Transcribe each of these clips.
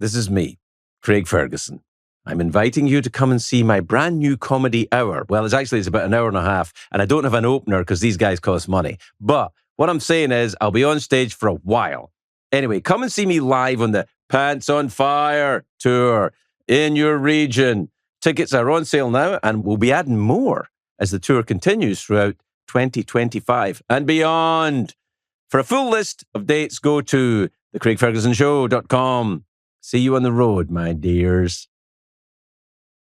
this is me, Craig Ferguson. I'm inviting you to come and see my brand new comedy hour. Well, it's about an hour and a half, and I don't have an opener because these guys cost money. But what I'm saying is I'll be on stage for a while. Anyway, come and see me live on the Pants on Fire tour in your region. Tickets are on sale now, and we'll be adding more as the tour continues throughout 2025 and beyond. For a full list of dates, go to thecraigfergusonshow.com. See you on the road, my dears.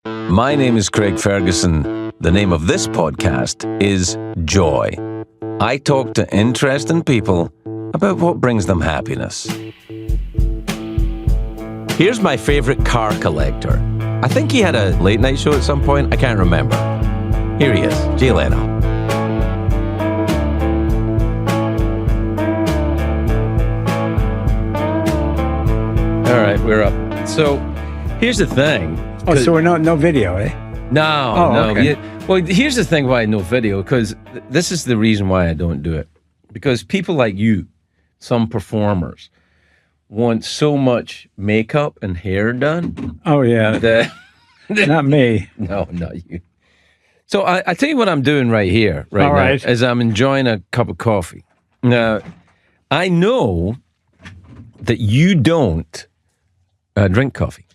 My name is Craig Ferguson. The name of this podcast is Joy. I talk to interesting people about what brings them happiness. Here's my favorite car collector. I think he had a late night show at some point. I can't remember. Here he is, Jay Leno. All right, we're up. So here's the thing. Oh, so we're no video, eh? No. Okay. Well, here's the thing why no video, because this is the reason why I don't do it. Because people like you, some performers, want so much makeup and hair done. Oh, yeah. Not me. No, not you. So I tell you what I'm doing right here, right All now, right. is I'm enjoying a cup of coffee. Now, I know that you don't drink coffee.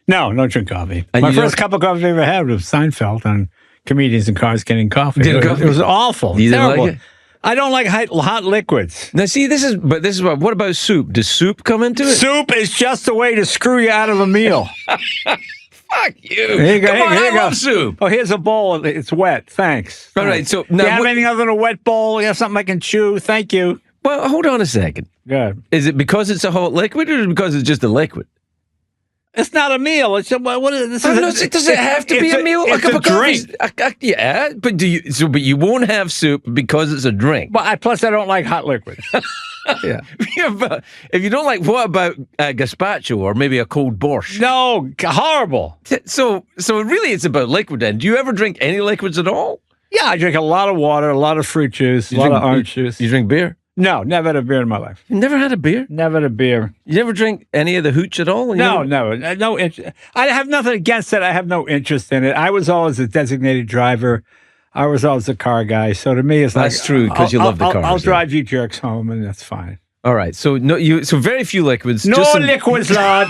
No drink coffee. And My you first don't- cup of coffee I ever had was Seinfeld on Comedians in Cars Getting Coffee. Did It was awful. You didn't Terrible. like it? I don't like hot liquids. Now, see, this is what about soup? Does soup come into it? Soup is just a way to screw you out of a meal. Fuck you. Here you go. Come on, Here you I go. love soup. Oh, here's a bowl. It's wet. Thanks. All right, so Do now you have what- anything other than a wet bowl? You have something I can chew? Thank you. Well, hold on a second. Good. Is it because it's a hot liquid or is it because it's just a liquid? It's not a meal. It's what is this? Does it have to be a meal? It's cup a of coffee? drink. Yeah, but you won't have soup because it's a drink. But plus, I don't like hot liquids. Yeah. Yeah, but if you don't like, what about gazpacho or maybe a cold borscht? No, horrible. So really, it's about liquid. Then, do you ever drink any liquids at all? Yeah, I drink a lot of water, a lot of fruit juice, a lot of orange juice. You drink beer? No, never had a beer in my life. You never had a beer? Never had a beer. You never drink any of the hooch at all? No interest. I have nothing against it. I have no interest in it. I was always a designated driver. I was always a car guy. So to me, it's like That's true, 'cause you love the cars, I'll yeah. drive you jerks home, and that's fine. All right. So so very few liquids. No just some- liquids, lad,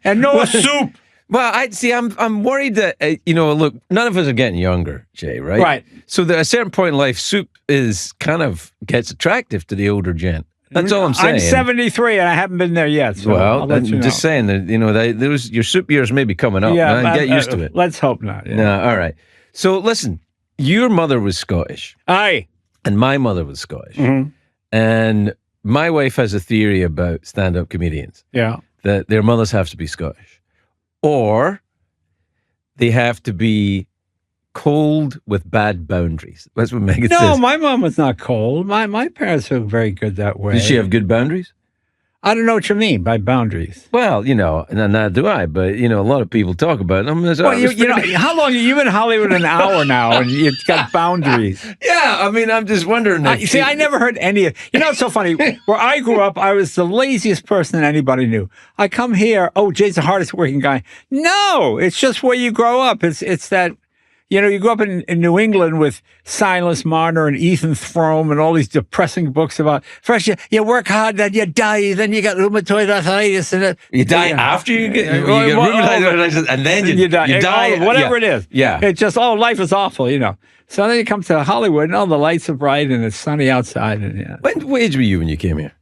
and no soup. Well, I'm worried that look, none of us are getting younger, Jay, right? Right. So at a certain point in life, soup is kind of gets attractive to the older gent. That's all I'm saying. I'm 73 and I haven't been there yet. So Well, I'll let you know. just saying that your soup years may be coming up. Yeah, man. Get used to it. Let's hope not. Yeah. No, all right. So listen, your mother was Scottish, Aye. and my mother was Scottish, Mhm. and my wife has a theory about stand-up comedians Yeah. that their mothers have to be Scottish, or they have to be cold with bad boundaries. That's what Megan No, says. my mom was not cold. My parents were very good that way. Did she have good boundaries? I don't know what you mean by boundaries. Well, and neither do I, but, a lot of people talk about them. Well, how long you've been in Hollywood an hour now, and you've got boundaries. Yeah, I'm just wondering. I never heard any of. It's so funny. Where I grew up, I was the laziest person that anybody knew. I come here. Oh, Jay's the hardest working guy. No, it's just where you grow up. It's that. You grew up in New England with Silas Marner and Ethan Frome and all these depressing books about first you work hard, then you die, then you got rheumatoid arthritis, and You die after you get rheumatoid arthritis, and then you die. Whatever it is. Yeah. It's just, life is awful, So then you come to Hollywood and all the lights are bright and it's sunny outside. And yeah. What age were you when you came here?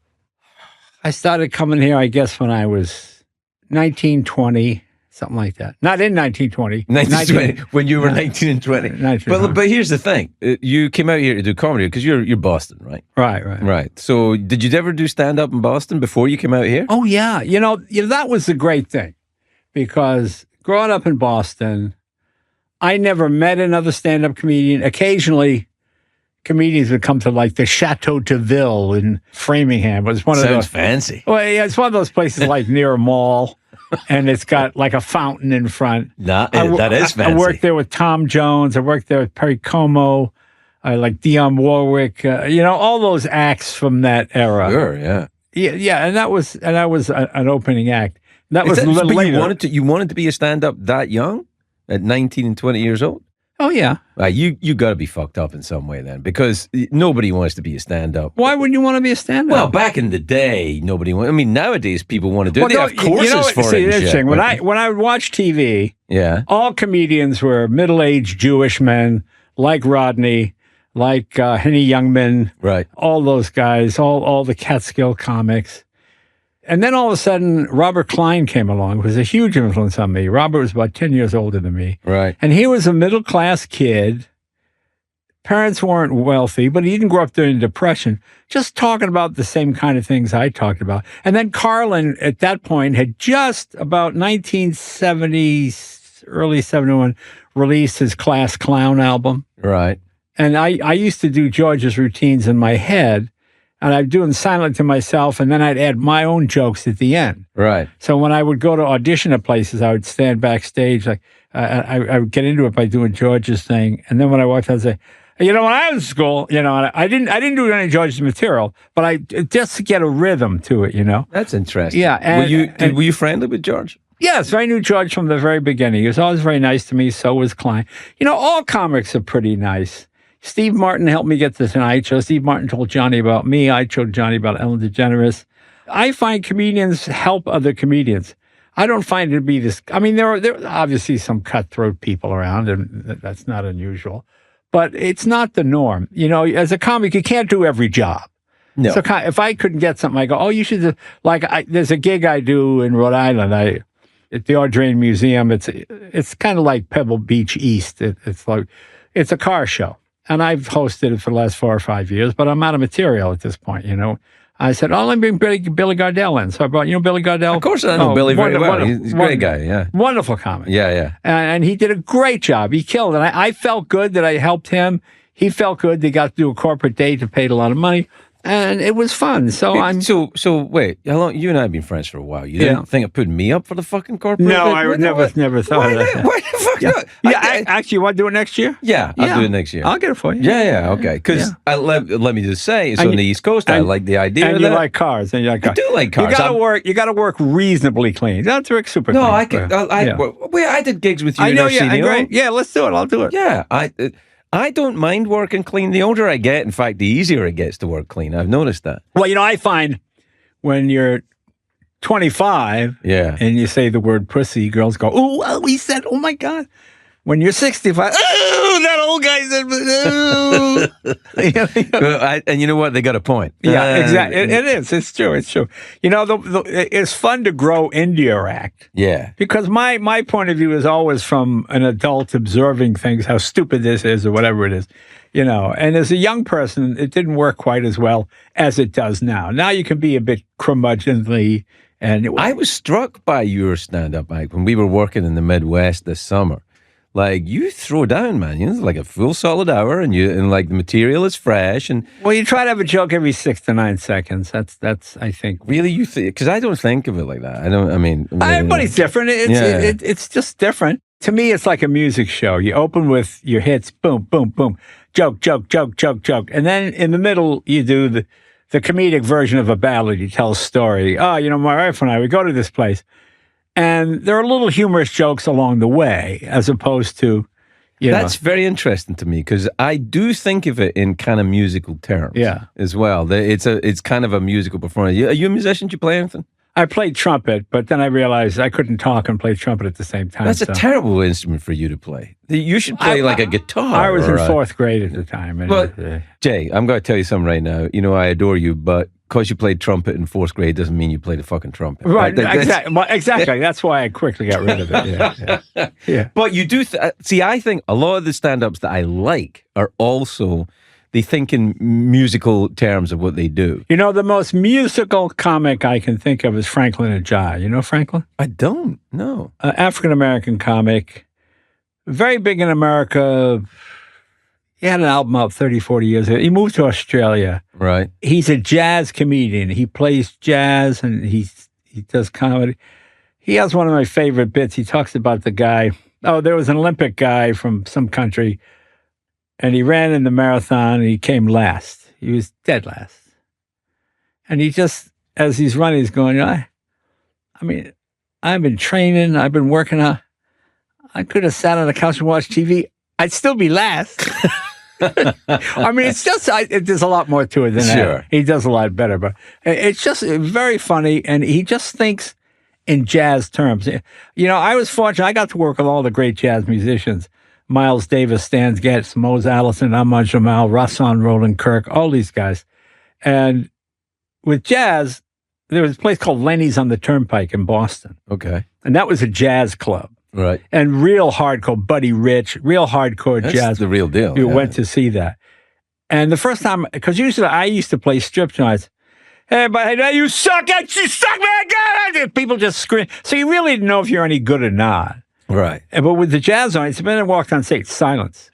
I started coming here, I guess, when I was 19, 20. Something like that. Not in 1920. 1920, when you were 19 and 20. 19, But here's the thing. You came out here to do comedy because you're Boston, right? Right. Right. So did you ever do stand-up in Boston before you came out here? Oh, yeah. That was the great thing. Because growing up in Boston, I never met another stand-up comedian. Occasionally, comedians would come to like the Chateau de Ville in Framingham. It was one of Sounds those. fancy. Well, yeah, it's one of those places like near a mall. And it's got like a fountain in front. That is fancy. I worked there with Tom Jones. I worked there with Perry Como. I like Dionne Warwick. All those acts from that era. Sure, yeah. Yeah, and I was an opening act. That was a little but later. you wanted to be a stand-up that young? At 19 and 20 years old? Oh, yeah. You got to be fucked up in some way then, because nobody wants to be a stand-up. Why wouldn't you want to be a stand-up? Well, back in the day, nobody wanted. I mean, nowadays people want to do it. They have courses for it. Interesting. When I would watch TV, all comedians were middle-aged Jewish men like Rodney, like Henny Youngman, right? All those guys, all the Catskill comics. And then all of a sudden, Robert Klein came along, who was a huge influence on me. Robert was about 10 years older than me. Right. And he was a middle-class kid. Parents weren't wealthy, but he didn't grow up during the Depression, just talking about the same kind of things I talked about. And then Carlin, at that point, had just about 1970, early 71, released his Class Clown album. Right. And I used to do George's routines in my head, and I'd do them silent to myself, and then I'd add my own jokes at the end. Right. So when I would go to audition at places, I would stand backstage. Like I would get into it by doing George's thing, and then when I walked out, I'd say, when I was in school, I didn't do any George's material, but I just to get a rhythm to it, That's interesting. Yeah. And, were you friendly with George? Yes, I knew George from the very beginning. He was always very nice to me. So was Klein. All comics are pretty nice. Steve Martin helped me get to the Tonight Show. Steve Martin told Johnny about me. I told Johnny about Ellen DeGeneres. I find comedians help other comedians. I don't find it to be this. I mean, there are obviously some cutthroat people around, and that's not unusual. But it's not the norm. As a comic, you can't do every job. No. So if I couldn't get something, I go, you should do, there's a gig I do in Rhode Island. At the Audrain Museum. It's kind of like Pebble Beach East. It's a car show. And I've hosted it for the last 4 or 5 years, but I'm out of material at this point, I said, let me bring Billy Gardell in. So I brought, Billy Gardell? Of course I know Billy very well. He's a great guy, yeah. Wonderful comic. Yeah. And he did a great job. He killed it. I felt good that I helped him. He felt good. They got to do a corporate date and paid a lot of money. And it was fun. So wait, how long? You and I have been friends for a while. You didn't think of putting me up for the fucking corporate? No, I would never thought of that. Why the fuck not? Actually, you want to do it next year? Yeah, I'll do it next year. I'll get it for you. Yeah, okay. Because let me just say, it's on the East Coast. I like the idea and of you that. like cars. And you like cars. I do like cars. You got to work reasonably clean. That's super clean. No, I did gigs with you I in know, Arsenio. Great. Yeah, let's do it. I'll do it. Yeah, I don't mind working clean. The older I get, in fact, the easier it gets to work clean. I've noticed that. Well, I find when you're 25 and you say the word pussy, girls go, oh, he said, oh my God. When you're 65, oh, that old guy said, and you know what? They got a point. Yeah, exactly. It is. It's true. It's true. It's fun to grow into your act. Yeah. Because my point of view is always from an adult observing things, how stupid this is or whatever it is. And as a young person, it didn't work quite as well as it does now. Now you can be a bit curmudgeonly. I was struck by your stand-up act when we were working in the Midwest this summer. Like, you throw down, man. It's like a full solid hour, and the material is fresh. And well, you try to have a joke every 6 to 9 seconds. That's I think. Really, you think? Because I don't think of it like that. Everybody's different. It's just different. To me, it's like a music show. You open with your hits, boom, boom, boom, joke, joke, joke, joke, joke, and then in the middle you do the comedic version of a ballad. You tell a story. My wife and I, we go to this place. And there are little humorous jokes along the way, as opposed to, That's very interesting to me, because I do think of it in kind of musical terms as well. It's kind of a musical performance. Are you a musician? Do you play anything? I played trumpet, but then I realized I couldn't talk and play trumpet at the same time. That's a terrible instrument for you to play. You should play like a guitar. I was in 4th grade at the time. Jay, I'm going to tell you something right now. I adore you, but because you played trumpet in 4th grade doesn't mean you played the fucking trumpet. Right, exactly. That's why I quickly got rid of it. Yeah. But you do, I think a lot of the stand-ups that I like are also, they think in musical terms of what they do. The most musical comic I can think of is Franklin Ajayi. You know Franklin? I don't, no. African-American comic, very big in America. He had an album out 30, 40 years ago. He moved to Australia. Right. He's a jazz comedian. He plays jazz and he does comedy. He has one of my favorite bits. He talks about the guy. There was an Olympic guy from some country, and he ran in the marathon and he came last. He was dead last. And he just, as he's running, he's going, I've been training. I've been working out. I could have sat on the couch and watched TV. I'd still be last. I mean, it's just, there's a lot more to it than that. He does a lot better, but it's just very funny, and he just thinks in jazz terms. You know, I was fortunate. I got to work with all the great jazz musicians. Miles Davis, Stan Getz, Mose Allison, Ahmad Jamal, Rahsaan Roland Kirk, all these guys. And with jazz, there was a place called Lenny's on the Turnpike in Boston. Okay. And that was a jazz club. Right. And real hardcore, Buddy Rich, real hardcore That's jazz. the real deal. You went to see that. And the first time, because usually I used to play strip joints. Hey, but you suck, you suck, man. People just scream. So you really didn't know if you're any good or not. Right. But with the jazz on, it's been I walked on stage, silence.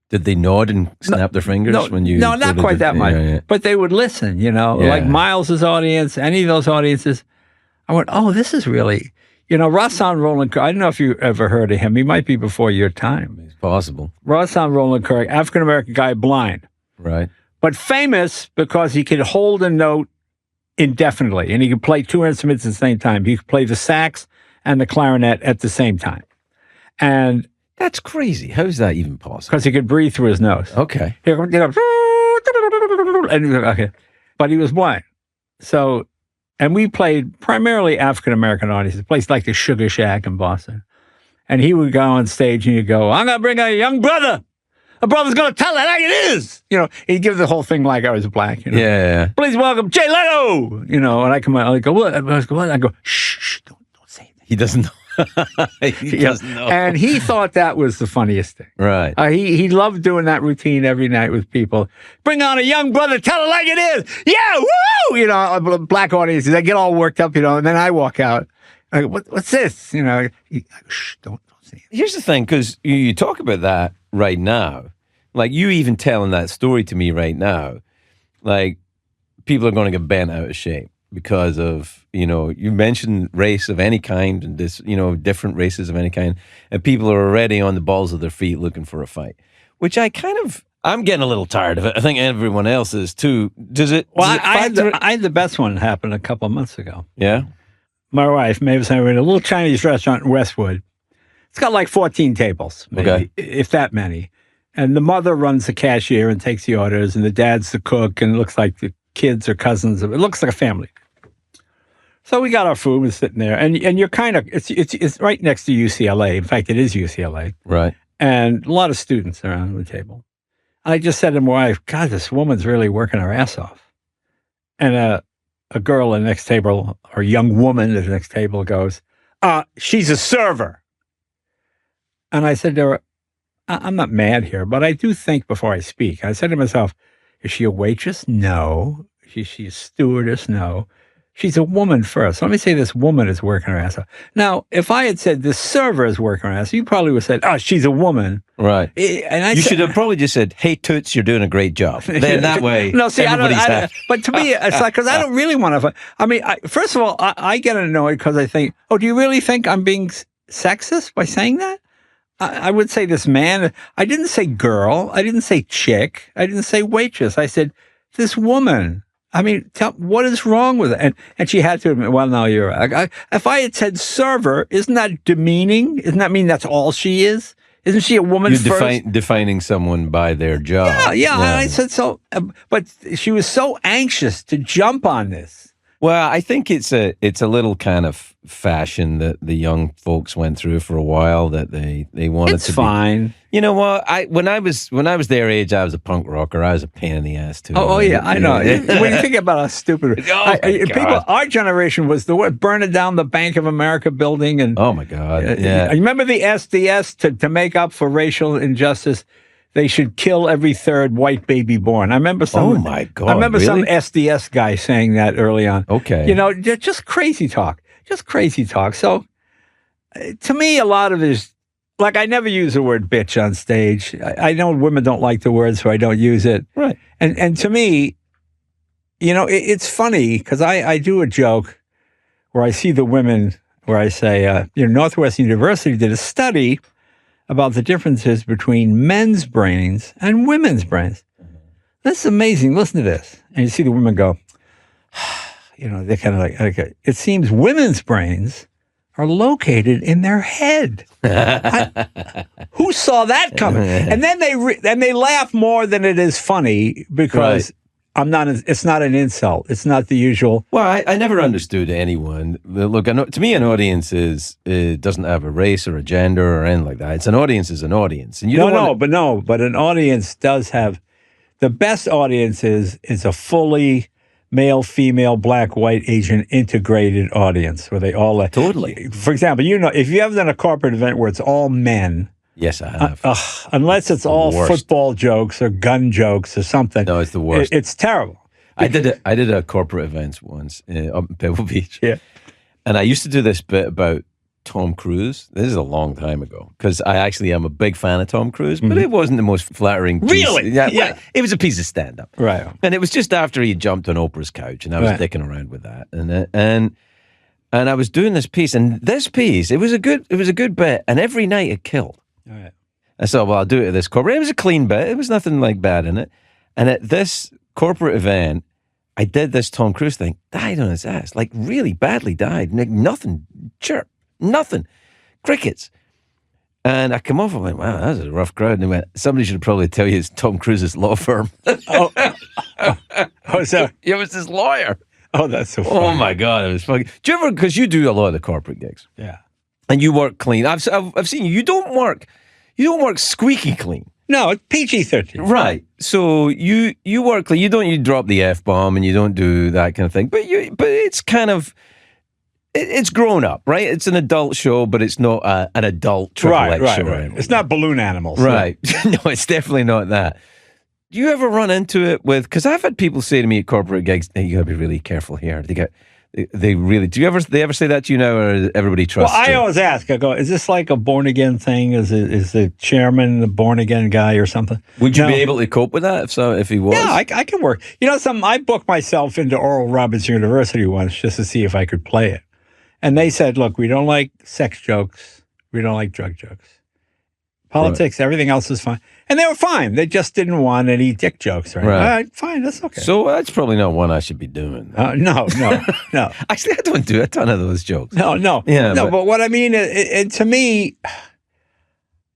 Did they nod and snap their fingers when you? No, not quite that much. Yeah. But they would listen, you know, like Miles's audience, any of those audiences. I went, oh, this is really, you know, Rahsaan Roland Kirk. I don't know if you ever heard of him. He might be before your time. It's possible. Rahsaan Roland Kirk, African-American guy, blind. Right. But famous because he could hold a note indefinitely, and he could play two instruments at the same time. He could play the sax and the clarinet at the same time. And that's crazy. How is that even possible? Because he could breathe through his nose. Okay. Okay. But he was blind. So, and we played primarily African-American audiences, a place like the Sugar Shack in Boston. And he would go on stage and he'd go, I'm going to bring a young brother. A brother's going to tell it like it is. You know, he'd give the whole thing like I was black. You know? Yeah. Please welcome Jay Leno. You know, and I come out, I go, what? I go, shh, don't say that. He doesn't know. He doesn't know. And he thought that was the funniest thing. Right. He loved doing that routine every night with people. Bring on a young brother, tell it like it is. Yeah, woo! You know, black audiences, they get all worked up, you know, and then I walk out. I go, what's this? You know, I go, shh, don't say it. Here's the thing, because you talk about that right now. Like, you even telling that story to me right now, like, people are going to get bent out of shape because of, you know, you mentioned race of any kind and this, you know, different races of any kind, and people are already on the balls of their feet looking for a fight, which I'm getting a little tired of it. I think everyone else is too. Does it? Well, I had the best one happen a couple of months ago. Yeah. My wife, Mavis and I were in a little Chinese restaurant in Westwood. It's got like 14 tables, maybe, if that many. And the mother runs the cashier and takes the orders, and the dad's the cook, and it looks like the kids are cousins. It looks like a family. So we got our food, we're sitting there, and you're kind of, it's right next to UCLA. In fact, it is UCLA. Right. And a lot of students around the table. And I just said to my wife, God, this woman's really working her ass off. And a girl at the next table, or a young woman at the next table goes, she's a server. And I said to her, I'm not mad here, but I do think before I speak. I said to myself, is she a waitress? No. Is she a stewardess? No. She's a woman first. Let me say this woman is working her ass off. Now, if I had said the server is working her ass, you probably would have said, she's a woman. Right. And you should have probably just said, hey, Toots, you're doing a great job. Then that way, no, see, everybody's happy. But to me, it's like, because I don't really want to. I mean, first of all, I get annoyed because I think, do you really think I'm being sexist by saying that? I would say this man. I didn't say girl. I didn't say chick. I didn't say waitress. I said this woman. I mean, what is wrong with it? And she had to admit, well, no, you're right. If I had said server, isn't that demeaning? Doesn't that mean that's all she is? Isn't she a woman first? Defining someone by their job. Yeah. And I said so, but she was so anxious to jump on this. Well, I think it's a little kind of fashion that the young folks went through for a while that they wanted it's to fine. Be. You know what? When I was their age, I was a punk rocker. I was a pain in the ass too. Oh yeah, I know. When you think about how stupid people, our generation was the word burning down the Bank of America building, and oh my God, yeah. You remember the SDS to make up for racial injustice? They should kill every third white baby born. I remember some. Oh my God! I remember really? some SDS guy saying that early on. Okay, you know, just crazy talk. Just crazy talk. So, to me, a lot of it is like I never use the word bitch on stage. I know women don't like the word, so I don't use it. Right. And to me, you know, it's funny because I do a joke where I see the women where I say, Northwestern University did a study about the differences between men's brains and women's brains. That's amazing. Listen to this. And you see the women go, they're kind of like, okay. It seems women's brains are located in their head. Who saw that coming? And then they laugh more than it is funny because it's not an insult. It's not the usual. Well, I never understood anyone. Look, to me, an audience doesn't have a race or a gender or anything like that. It's an audience is an audience, and but an audience does have the best audience is a fully male, female, black, white, Asian integrated audience where they all totally. For example, if you ever done a corporate event where it's all men. Yes, I have. Unless it's all football jokes or gun jokes or something. No, it's the worst. It's terrible. I did a corporate event once up in Pebble Beach. Yeah. And I used to do this bit about Tom Cruise. This is a long time ago because I actually am a big fan of Tom Cruise, but it wasn't the most flattering piece. Really? Yeah. It was a piece of stand-up. Right. And it was just after he jumped on Oprah's couch, and I was dicking around with that. And I was doing this piece, and this piece, it was a good bit, and every night it killed. All right. I thought, well, I'll do it at this corporate. It was a clean bit. It was nothing like bad in it. And at this corporate event, I did this Tom Cruise thing, died on his ass, like really badly died. Nothing, chirp, nothing, crickets. And I come off and went, wow, that was a rough crowd. And they went, somebody should probably tell you it's Tom Cruise's law firm. So it was his lawyer. Oh, that's so funny. Oh my God, it was fucking. Do you ever, because you do a lot of the corporate gigs. Yeah. And you work clean. I've seen you. You don't work squeaky clean. No, it's PG-13. Right. So you work clean. You drop the F-bomb and you don't do that kind of thing. But it's kind of it's grown up, right? It's an adult show, but it's not an adult triple X show. Right. It's not Balloon Animals. Right. No, it's definitely not that. Do you ever run into it with? Because I've had people say to me at corporate gigs, hey, you got to be really careful here. They really. Do they ever say that to you now, or everybody trusts? Well, I you? always ask. I go, is this like a born again thing? Is the chairman the born again guy or something? Would you be able to cope with that if he was? Yeah, I can work. I booked myself into Oral Roberts University once just to see if I could play it, and they said, look, we don't like sex jokes, we don't like drug jokes, politics, everything else is fine. And they were fine. They just didn't want any dick jokes. Right? All right, fine, that's okay. So that's probably not one I should be doing. No. Actually, I don't do a ton of those jokes. No. Yeah, but what I mean, to me,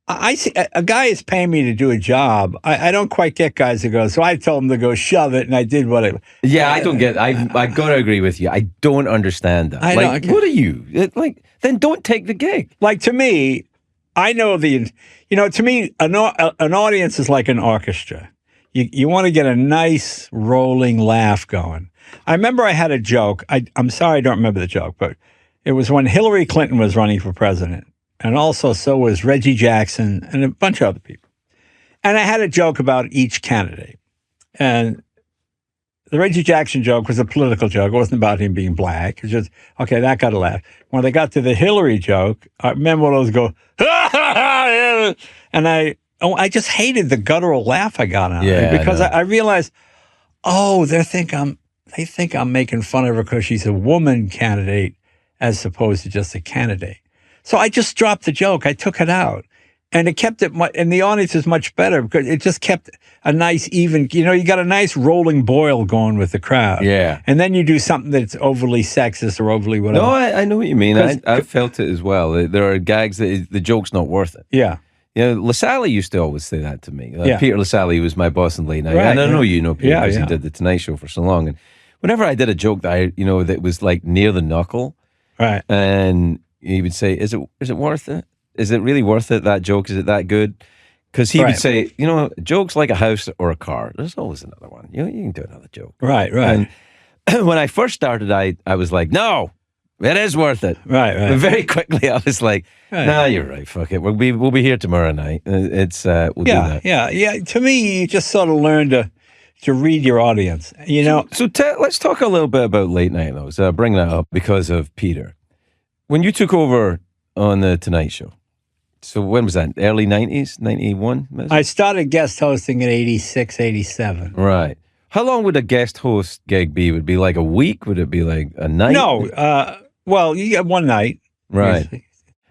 I see a guy is paying me to do a job. I don't quite get guys that go, so I told him to go shove it, and I did what I... Yeah, I don't get... I've got to agree with you. I don't understand that. What are you? Then don't take the gig. Like, to me... I know to me, an audience is like an orchestra. You want to get a nice rolling laugh going. I remember I had a joke. I'm sorry I don't remember the joke, but it was when Hillary Clinton was running for president. And also so was Reggie Jackson and a bunch of other people. And I had a joke about each candidate. And the Reggie Jackson joke was a political joke. It wasn't about him being black. It's just, okay, that got a laugh. When they got to the Hillary joke, I remember those go, and I just hated the guttural laugh I got on it because I realized, they think I'm making fun of her because she's a woman candidate as opposed to just a candidate. So I just dropped the joke. I took it out. And it kept it, and the audience is much better because it just kept a nice even, you got a nice rolling boil going with the crowd. Yeah. And then you do something that's overly sexist or overly whatever. No, I know what you mean. I felt it as well. There are gags that the joke's not worth it. Yeah. LaSalle used to always say that to me. Peter LaSalle was my boss in late night. Right, and I know you know Peter because he yeah. did the Tonight Show for so long. And whenever I did a joke that that was like near the knuckle, right, and he would say, "Is it worth it? Is it really worth it? That joke, is it that good?" Because he would say, jokes like a house or a car. There's always another one. You can do another joke. Right. And when I first started, I was like, no, it is worth it. Right. But very quickly, I was like, nah, you're right. Fuck it. We'll be here tomorrow night. We'll do that. Yeah. To me, you just sort of learn to read your audience. So let's talk a little bit about late night, though. So I bring that up because of Peter. When you took over on the Tonight Show. So when was that? Early 90s? 91? I started guest hosting in 86, 87. Right. How long would a guest host gig be? Would it be like a week? Would it be like a night? No. Well, you get one night. Right. Usually.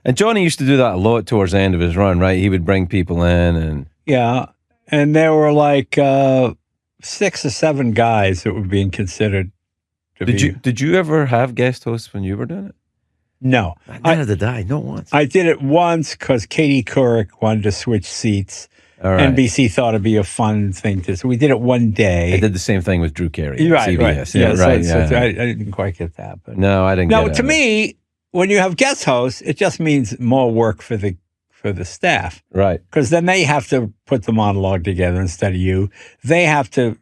And Johnny used to do that a lot towards the end of his run, right? He would bring people in and... Yeah. And there were like 6 or 7 guys that were being considered to be... Did you ever have guest hosts when you were doing it? No. Neither did I. Not once. I did it once because Katie Couric wanted to switch seats. All right. NBC thought it'd be a fun thing to. So we did it one day. I did the same thing with Drew Carey. Right, CBS. right. Yeah, right. So yeah. I didn't quite get that. But No, I didn't get it. to me, when you have guest hosts, it just means more work for the staff. Right. Because then they have to put the monologue together instead of you. They have to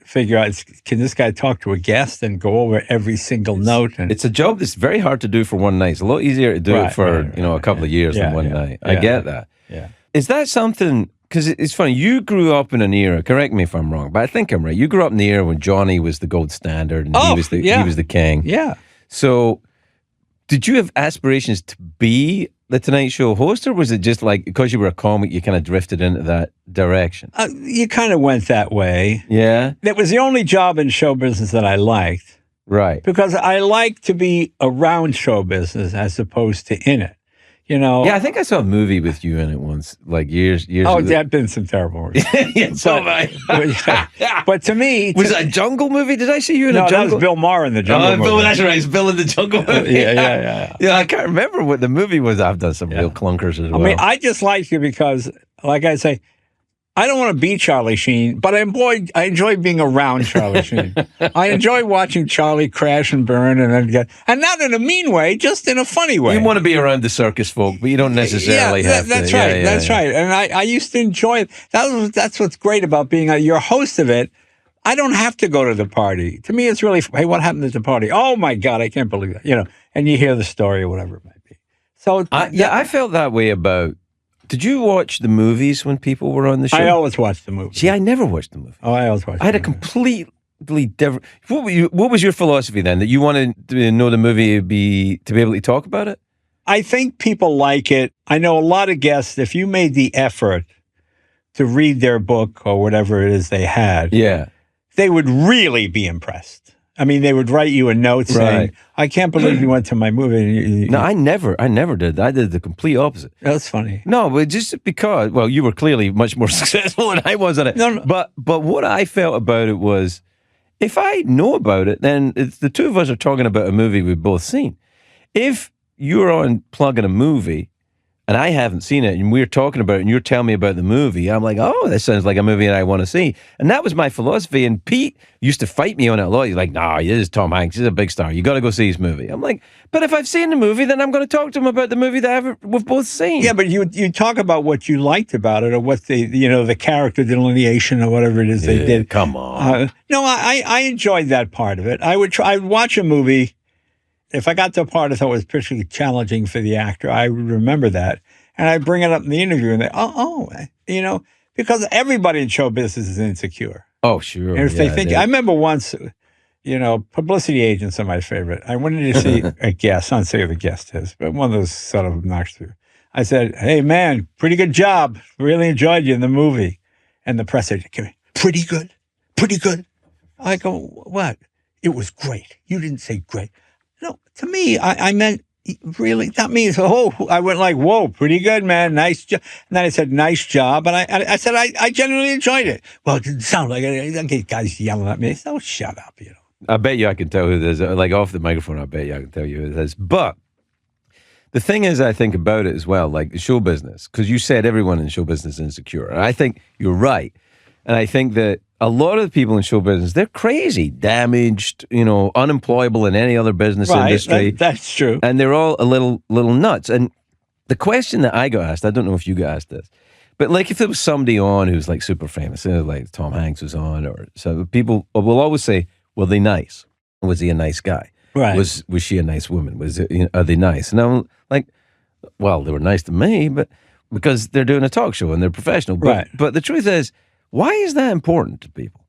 figure out, can this guy talk to a guest and go over every single note? And It's a job that's very hard to do for one night. It's a lot easier to do it for a couple of years than one night. I get that. Yeah. Is that something? Because it's funny. You grew up in an era. Correct me if I'm wrong, but I think I'm right. You grew up in the era when Johnny was the gold standard and he was the king. Yeah. So, did you have aspirations to be the Tonight Show host, or was it just like because you were a comic, you kind of drifted into that direction? You kind of went that way. Yeah. It was the only job in show business that I liked. Right. Because I like to be around show business as opposed to in it. You know? Yeah, I think I saw a movie with you in it once, like years Oh, ago. there have been some terrible movies. Yeah, so have I. But to me... Was it a jungle movie? Did I see you in a No, jungle? that was Bill Maher in the jungle movie. Bill, that's right. It's Bill in the jungle movie. Yeah. Yeah, I can't remember what the movie was. I've done some real clunkers as well. I mean, I just liked it because, like I say, I don't want to be Charlie Sheen, but I enjoy being around Charlie Sheen. I enjoy watching Charlie crash and burn and not in a mean way, just in a funny way. You want to be around the circus folk, but you don't necessarily have to. That's right. That's right. And I used to enjoy it. That's what's great about being your host of it. I don't have to go to the party. To me, it's really, hey, what happened at the party? Oh my God, I can't believe that. And you hear the story or whatever it might be. So I felt that way about. Did you watch the movies when people were on the show? I always watched the movies. See, I never watched the movie. Oh, I always watched. I had a completely different. What was your philosophy then? That you wanted to know the movie to be able to talk about it? I think people like it. I know a lot of guests. If you made the effort to read their book or whatever it is they had, they would really be impressed. I mean, they would write you a note saying, I can't believe you went to my movie. No, I never did. I did the complete opposite. That's funny. No, but just because, well, you were clearly much more successful than I was at it. No. But what I felt about it was, if I know about it, then it's the two of us are talking about a movie we've both seen. If you're on plugging a movie, and I haven't seen it, and we're talking about it, and you're telling me about the movie, I'm like, oh, that sounds like a movie that I want to see. And that was my philosophy. And Pete used to fight me on it a lot. He's like, nah, this is Tom Hanks. He's a big star. You got to go see his movie. I'm like, but if I've seen the movie, then I'm going to talk to him about the movie that we've both seen. Yeah, but you talk about what you liked about it, or what the character delineation or whatever it is they did. Come on. No, I enjoyed that part of it. I'd watch a movie. If I got to a part I thought was particularly challenging for the actor, I would remember that. And I bring it up in the interview, and they, because everybody in show business is insecure. Oh, sure. And if they think, I remember once, publicity agents are my favorite. I wanted to see a guest, I don't say who the guest is, but one of those sort of obnoxious. I said, hey, man, pretty good job. Really enjoyed you in the movie. And the press said, pretty good? Pretty good? I go, what? It was great. You didn't say great. No, to me, I meant, really, that means, I went like, whoa, pretty good, man. Nice job. And then I said, nice job. And I said, I genuinely enjoyed it. Well, it didn't sound like it. I get guys yelling at me. I said, oh, shut up, I bet you I can tell who this is. Like off the microphone, I bet you I can tell you who this is. But the thing is, I think about it as well, like the show business, because you said everyone in show business is insecure. And I think you're right. And I think that a lot of the people in show business, they're crazy, damaged, unemployable in any other business industry. That's true. And they're all a little nuts. And the question that I got asked, I don't know if you got asked this, but like if there was somebody on who's like super famous, like Tom Hanks was on, or so people will always say, were they nice? Was he a nice guy? Right. Was she a nice woman? Are they nice? And I'm like, well, they were nice to me, but because they're doing a talk show and they're professional. But the truth is, why is that important to people?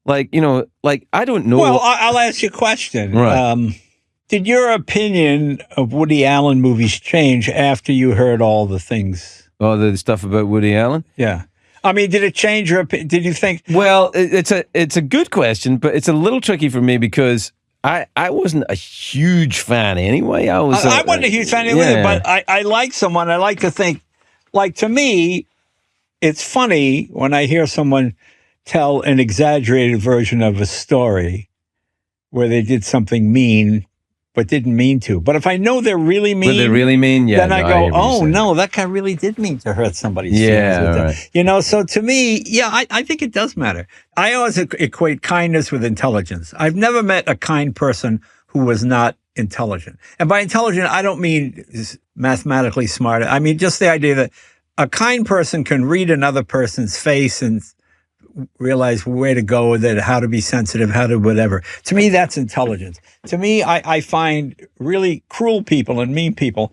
Like, I don't know. Well, I'll ask you a question. Right. Did your opinion of Woody Allen movies change after you heard all the things? Oh, the stuff about Woody Allen? Yeah. I mean, did it change your opinion? Did you think? Well, it's a good question, but it's a little tricky for me because I wasn't a huge fan anyway. I wasn't a huge fan anyway, but I like someone. I like to think, like, to me, it's funny when I hear someone tell an exaggerated version of a story where they did something mean, but didn't mean to. But if I know they're really mean, Were they really mean? Yeah. then I go, hear what you're oh saying. no, that guy really did mean to hurt somebody's feelings. Yeah, With that. right. You know, so to me, yeah, I think it does matter. I always equate kindness with intelligence. I've never met a kind person who was not intelligent. And by intelligent, I don't mean mathematically smart. I mean just the idea that a kind person can read another person's face and realize where to go with it, how to be sensitive, how to whatever. To me, that's intelligence. To me, I find really cruel people and mean people,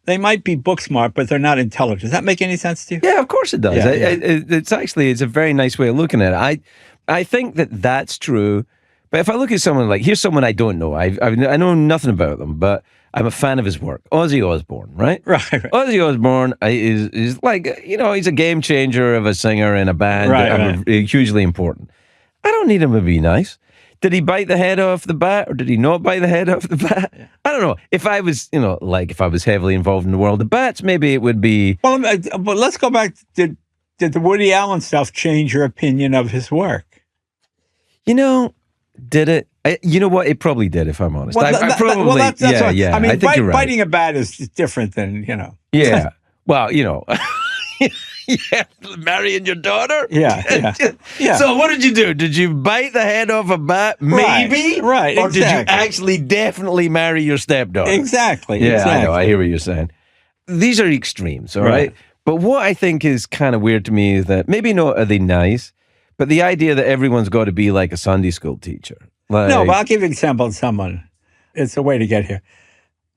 they might be book smart, but they're not intelligent. Does that make any sense to you? Yeah, of course it does. Yeah, It's a very nice way of looking at it. I think that that's true. But if I look at someone like, here's someone I don't know. I know nothing about them, but I'm a fan of his work. Ozzy Osbourne, right? Right. Ozzy Osbourne is like, he's a game changer of a singer in a band. Right. Hugely important. I don't need him to be nice. Did he bite the head off the bat or did he not bite the head off the bat? Yeah. I don't know. If I was, if I was heavily involved in the world of bats, maybe it would be... Well, but let's go back. Did the Woody Allen stuff change your opinion of his work? Did it? You know what? It probably did, if I'm honest. Well, I probably, that's yeah. I mean, I think you're right. biting a bat is different than, Yeah. Well, yeah, marrying your daughter? Yeah. So what did you do? Did you bite the head off a bat? Maybe? Right, Or exactly. did you actually definitely marry your stepdaughter? Exactly. Yeah, exactly. I know. I hear what you're saying. These are extremes, all right? But what I think is kind of weird to me is that maybe not are they nice, but the idea that everyone's got to be like a Sunday school teacher. No, but I'll give you an example of someone. It's a way to get here.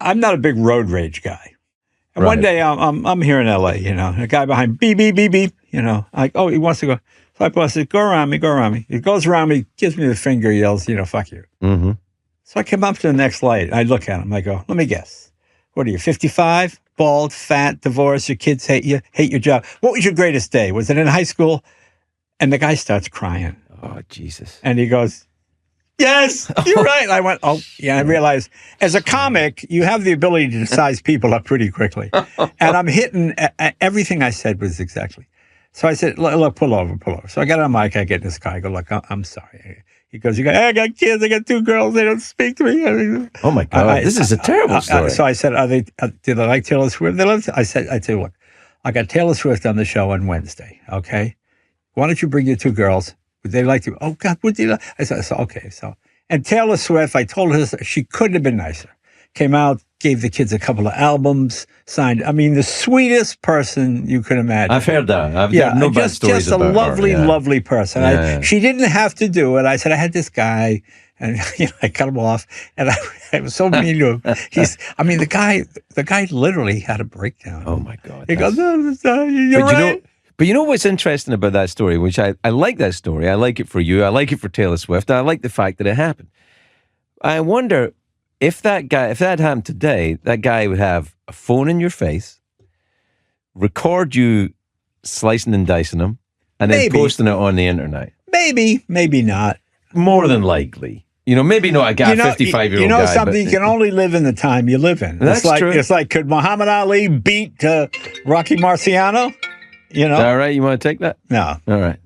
I'm not a big road rage guy. And one day I'm here in LA, a guy behind beep, beep, beep, beep, he wants to go. So I said, go around me. He goes around me, gives me the finger, yells, fuck you. Mm-hmm. So I come up to the next light. I look at him. I go, let me guess. What are you, 55? Bald, fat, divorced, your kids hate you, hate your job. What was your greatest day? Was it in high school? And the guy starts crying. Oh, Jesus. And he goes, yes, you're right. I went, oh, yeah. I realized as a comic, you have the ability to size people up pretty quickly. And I'm hitting, everything I said was exactly. So I said, look, pull over. So I got on mic, I get in this car. I go, look, I'm sorry. He goes, I got kids, I got 2 girls, they don't speak to me. Oh my God, this is a terrible story. So I said, do they like Taylor Swift? I said, look, I got Taylor Swift on the show on Wednesday, okay? Why don't you bring your 2 girls? Would they like to? Oh, God, would they like? I said, okay. So, and Taylor Swift, I told her she couldn't have been nicer. Came out, gave the kids a couple of albums, signed. I mean, the sweetest person you could imagine. I've heard that. I've no bad stories just a about lovely, her. Yeah. lovely person. Yeah. She didn't have to do it. I said, I had this guy, and I cut him off, and I was so mean to him. The guy literally had a breakdown. Oh my God. He goes, you're right. But you know what's interesting about that story, which I like that story. I like it for you. I like it for Taylor Swift. I like the fact that it happened. I wonder if that happened today, that guy would have a phone in your face, record you slicing and dicing them, and then posting it on the internet. Maybe not. More than likely. Maybe not a guy, 55-year-old guy. Something, you can only live in the time you live in. That's true. It's like, could Muhammad Ali beat Rocky Marciano? All right, you want to take that? No. All right.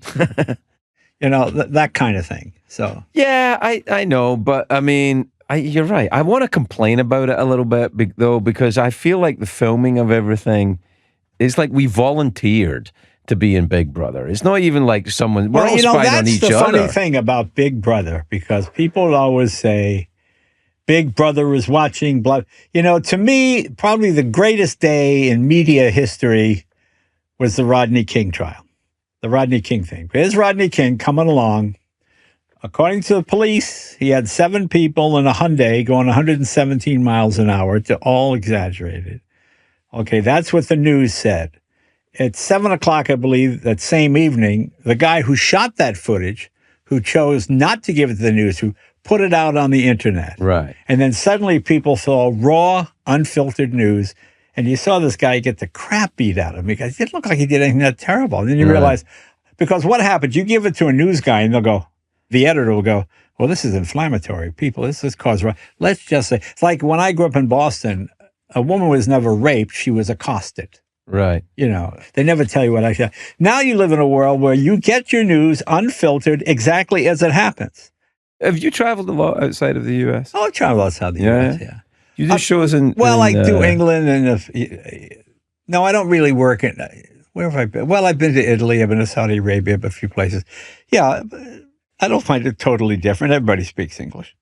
That kind of thing. So yeah, I know, but I mean, you're right. I want to complain about it a little bit, though, because I feel like the filming of everything is like we volunteered to be in Big Brother. It's not even like we're all spying on each other. That's the funny thing about Big Brother, because people always say Big Brother is watching. To me, probably the greatest day in media history was the Rodney King trial, the Rodney King thing. Here's Rodney King coming along. According to the police, he had 7 people in a Hyundai going 117 miles an hour, all exaggerated. Okay, that's what the news said. At 7 o'clock, I believe, that same evening, the guy who shot that footage, who chose not to give it to the news, who put it out on the internet. Right. And then suddenly people saw raw, unfiltered news. And you saw this guy get the crap beat out of him because it didn't look like he did anything that terrible. And then you realize, because what happens, you give it to a news guy and the editor will go, well, this is inflammatory. People, this is cause. Let's just say, it's like when I grew up in Boston, a woman was never raped, she was accosted. Right. They never tell you what I said. Now you live in a world where you get your news unfiltered exactly as it happens. Have you traveled a lot outside of the U.S.? Oh, I travel outside the U.S., yeah. You do shows in... Well, I do England and... No, I don't really work in... Where have I been? Well, I've been to Italy. I've been to Saudi Arabia, a few places. Yeah, I don't find it totally different. Everybody speaks English.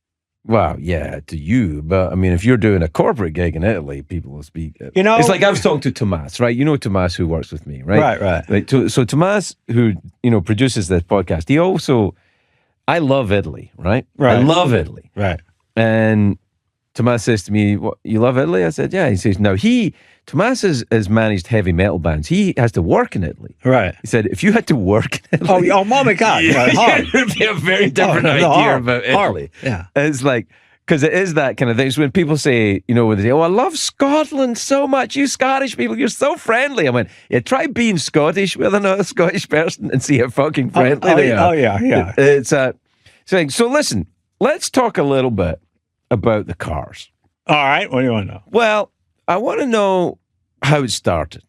Well, yeah, to you. But, I mean, if you're doing a corporate gig in Italy, people will speak... You know... It's like I was talking to Tomas, right? You know Tomas, who works with me, right? Right. So Tomas, who, produces this podcast, he also... I love Italy, right? I love Italy. Right. And Tomas says to me, "What, you love Italy?" I said, "Yeah." He says, "Now Tomas has managed heavy metal bands. He has to work in Italy." Right. He said, "If you had to work in Italy..." Oh my God. It would be a very different idea about Italy. Yeah. It's like, because it is that kind of thing. So when people say, when they say, "Oh, I love Scotland so much. You Scottish people, you're so friendly." I went, "Yeah, try being Scottish with another Scottish person and see how fucking friendly they are." Oh, yeah. So listen, let's talk a little bit about the cars. All right. What do you want to know? Well, I want to know how it started.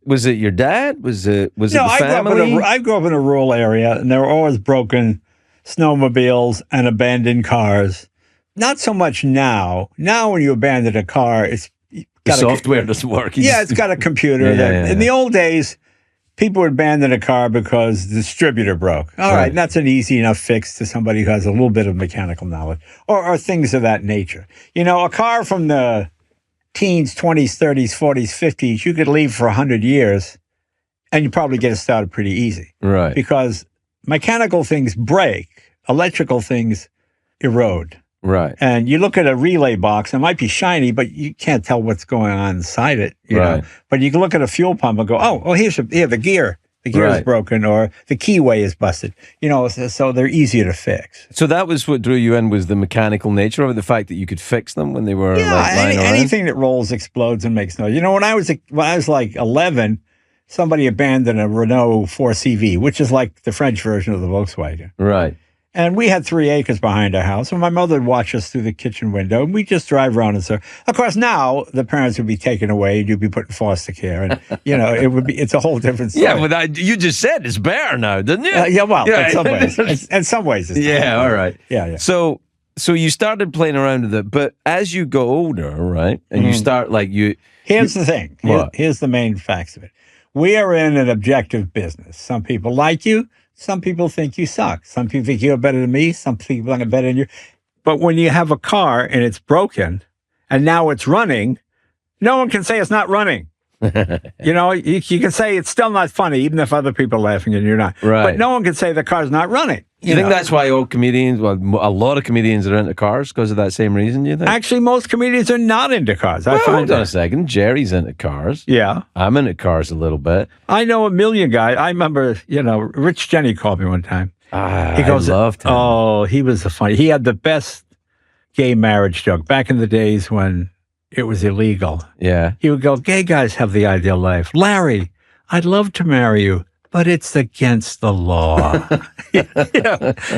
Was it your dad? Was it the family? I grew up in a rural area, and there were always broken snowmobiles and abandoned cars. Not so much now. Now, when you abandon a car, it's the software doesn't work. It's got a computer. In the old days, people would abandon a car because the distributor broke. All right, that's an easy enough fix to somebody who has a little bit of mechanical knowledge, or things of that nature. A car from the teens, 20s, 30s, 40s, 50s, you could leave for 100 years, and you probably get it started pretty easy. Right. Because mechanical things break, electrical things erode. Right. And you look at a relay box, it might be shiny, but you can't tell what's going on inside it. You know? But you can look at a fuel pump and go, oh, here's the gear. The gear is broken, or the keyway is busted. So they're easier to fix. So that was what drew you in, was the mechanical nature of it, the fact that you could fix them when they were lying around? Anything that rolls, explodes, and makes noise. When I was like 11, somebody abandoned a Renault 4CV, which is like the French version of the Volkswagen. Right. And we had 3 acres behind our house, and my mother would watch us through the kitchen window, and we'd just drive around and so. Of course, now the parents would be taken away, and you'd be put in foster care, and it's a whole different story. Yeah, but you just said it's better now, didn't you? In some ways. In some ways, it's all right. Yeah. So you started playing around with it, but as you go older, right, and you start Here's the thing. Here's the main facts of it. We are in an objective business. Some people like you. Some people think you suck. Some people think you're better than me. Some people think I'm better than you. But when you have a car and it's broken and now it's running, no one can say it's not running. You can say it's still not funny, even if other people are laughing and you're not. Right. But no one can say the car's not running. You think that's why all comedians, a lot of comedians are into cars because of that same reason, you think? Actually, most comedians are not into cars. Hold on a second. Jerry's into cars. Yeah. I'm into cars a little bit. I know a million guys. I remember, Rich Jenny called me one time. He goes, I loved him. Oh, he was he had the best gay marriage joke back in the days when it was illegal. Yeah. He would go, "Gay guys have the ideal life. Larry, I'd love to marry you, but it's against the law."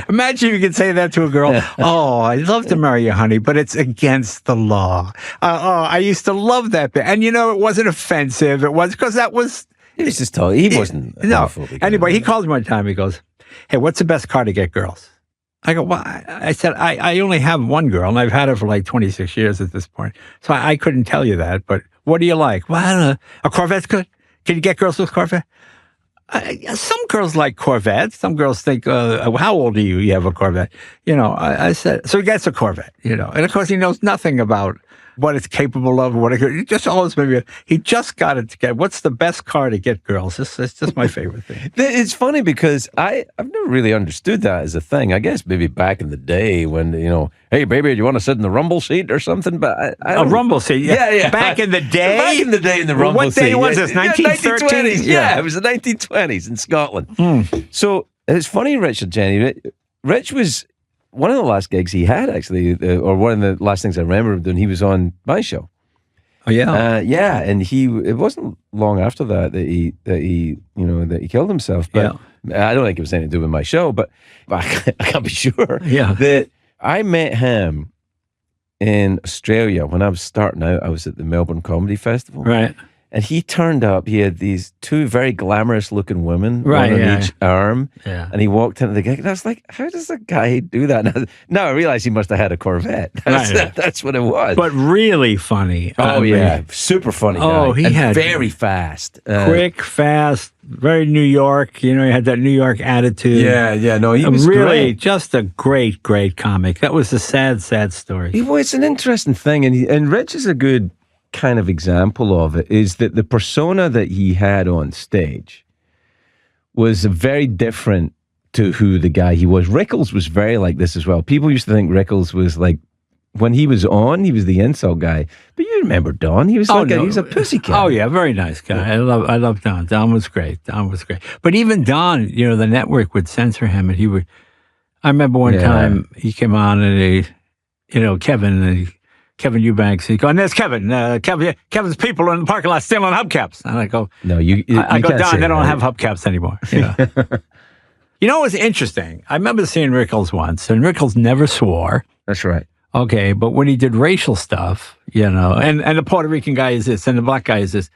Imagine if you could say that to a girl. "Oh, I'd love to marry you, honey, but it's against the law." I used to love that bit. And, it wasn't offensive. It was because that was... He was just told. He wasn't... No. Anyway, he called me one time. He goes, "Hey, what's the best car to get girls?" I go, "Well," I said, I only have one girl, and I've had her for like 26 years at this point. So I couldn't tell you that, but what do you like? "Well, I don't know. A Corvette's good. Can you get girls with Corvette?" Some girls like Corvettes. Some girls think, "How old are you? You have a Corvette." I said, so he gets a Corvette, and of course he knows nothing about what it's capable of. He just always he just got it to get. What's the best car to get girls? It's just my favorite thing. It's funny because I've never really understood that as a thing. I guess maybe back in the day when, "Hey, baby, do you want to sit in the rumble seat or something?" But a rumble seat? Yeah. Back in the day? Back in the day in the rumble seat. What day was this, 1913? Yeah, it was the 1920s in Scotland. So it's funny, Richard, Jenny. Rich was... one of the last gigs he had, actually, or one of the last things I remember him doing, he was on my show. Oh yeah, and it wasn't long after that he killed himself. But I don't think it was anything to do with my show. But I can't be sure. Yeah, that I met him in Australia when I was starting out. I was at the Melbourne Comedy Festival, right? And he turned up. He had these two very glamorous-looking women, Right, one on yeah. each arm. Yeah. And he walked into the gig, and I was like, "How does a guy do that?" Now I realize he must have had a Corvette. That's what it was. But really funny. Oh yeah, super funny guy. Oh, he and had very fast, quick, fast, very New York. You know, he had that New York attitude. Yeah. No, he was really great. just a great comic. That was a sad story. It's an interesting thing, and Rich is a good kind of example of it. Is that the persona that he had on stage was very different to who the guy he was. Rickles was very like this as well. People used to think Rickles was like, when he was on, he was the insult guy. But you remember Don? He was he was a pussycat. Oh yeah, very nice guy. Yeah. I love Don. Don was great. But even Don, you know, the network would censor him, and he would. I remember one time he came on, and Kevin Eubanks. He go, and there's Kevin. Kevin's people are in the parking lot stealing hubcaps. And I go, no, you I go, can't Don, say they don't that. have hubcaps anymore. You know. You know what's interesting? I remember seeing Rickles once, and Rickles never swore. That's right. Okay, but when he did racial stuff, you know, and the Puerto Rican guy is this, and the black guy is this,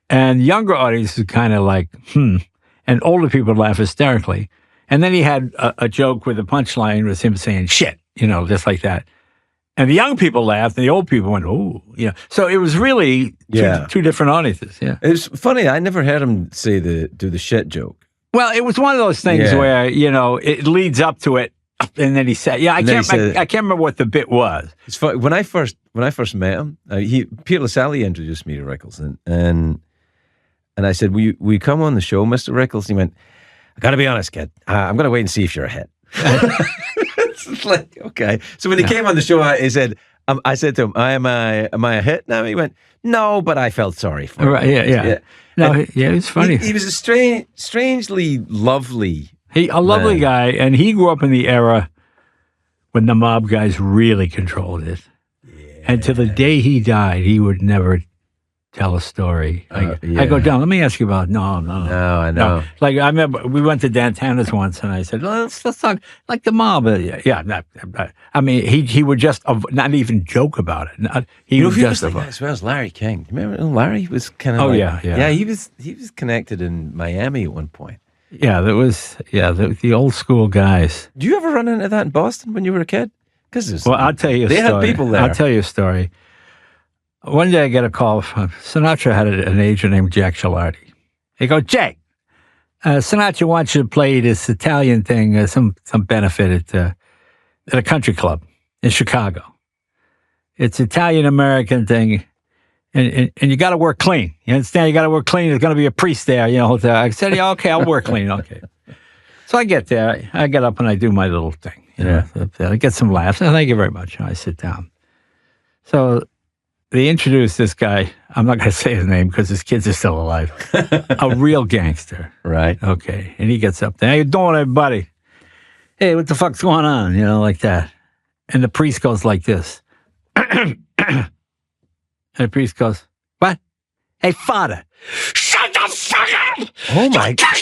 and younger audiences kind of like, and older people laugh hysterically. And then he had a joke where the punchline was him saying shit, you know, just like that. And the young people laughed, and the old people went, "Oh," you know. So it was really two different audiences. Yeah, it's funny. I never heard him do the shit joke. Well, it was one of those things where it leads up to it, and then he said, "Yeah, I can't remember what the bit was." It's funny. When I first met him, Peter Lasalle introduced me to Rickles, and I said, "Will you come on the show, Mr. Rickles?" And he went, "I got to be honest, kid. I'm going to wait and see if you're a hit." It's like, okay. So when he came on the show, I said to him, am I a hit now? He went, "No, but I felt sorry for him." Right, yeah. No, it was funny. He was a strangely lovely lovely guy, and he grew up in the era when the mob guys really controlled it. Yeah. And to the day he died, he would never tell a story. I go, "Don, let me ask you about." No, I know. No. Like I remember we went to Dantana's once, and I said, let's talk like the mob. I mean, he would just not even joke about it. He would just like that as well as Larry King. Remember Larry was kind of yeah. He was connected in Miami at one point. Yeah, there was the old school guys. Do you ever run into that in Boston when you were a kid? I'll tell you a story. They had people there. I'll tell you a story. One day I get a call from Sinatra had an agent named Jack Gilardi. He goes, "Jay, Sinatra wants you to play this Italian thing, some benefit at a country club in Chicago. It's Italian-American thing, and you got to work clean. You understand? You got to work clean. There's going to be a priest there. You know." I said, "Yeah, okay, I'll work clean." Okay. So I get there. I get up and I do my little thing. You know, I get some laughs. And thank you very much. I sit down. So they introduced this guy. I'm not going to say his name because his kids are still alive. A real gangster. Right. Okay. And he gets up there. "How you doing, everybody? Hey, what the fuck's going on?" You know, like that. And the priest goes like this. And the priest goes, "What? Hey, father, shut the fuck up! Oh my God!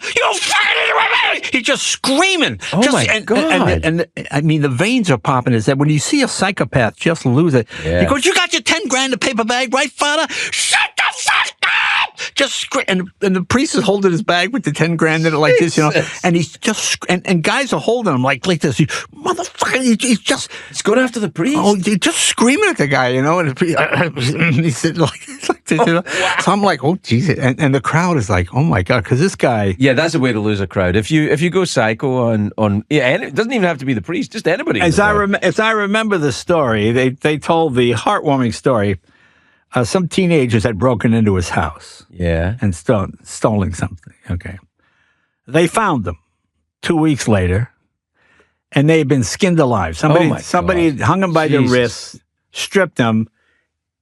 You fucking idiot!" He's just screaming. Oh my God! And I mean, the veins are popping in his head. When you see a psychopath just lose it, he goes, "You got your 10 grand in a paper bag, right, father? Shut the fuck up!" Just and the priest is holding his bag with the 10 grand in it like this, you know, and he's just and guys are holding him like this. Motherfucker, he's going after the priest. Oh, he's just screaming at the guy, you know, and he said like this, you know. Wow. So I'm like, "Oh Jesus!" And the crowd is like, "Oh my God," because this guy. Yeah, that's a way to lose a crowd. If you go psycho on and it doesn't even have to be the priest, just anybody. As I remember the story, they told the heartwarming story. Some teenagers had broken into his house. Yeah. And stolen something. Okay. They found them 2 weeks later, and they had been skinned alive. Somebody hung them by their wrists, stripped them,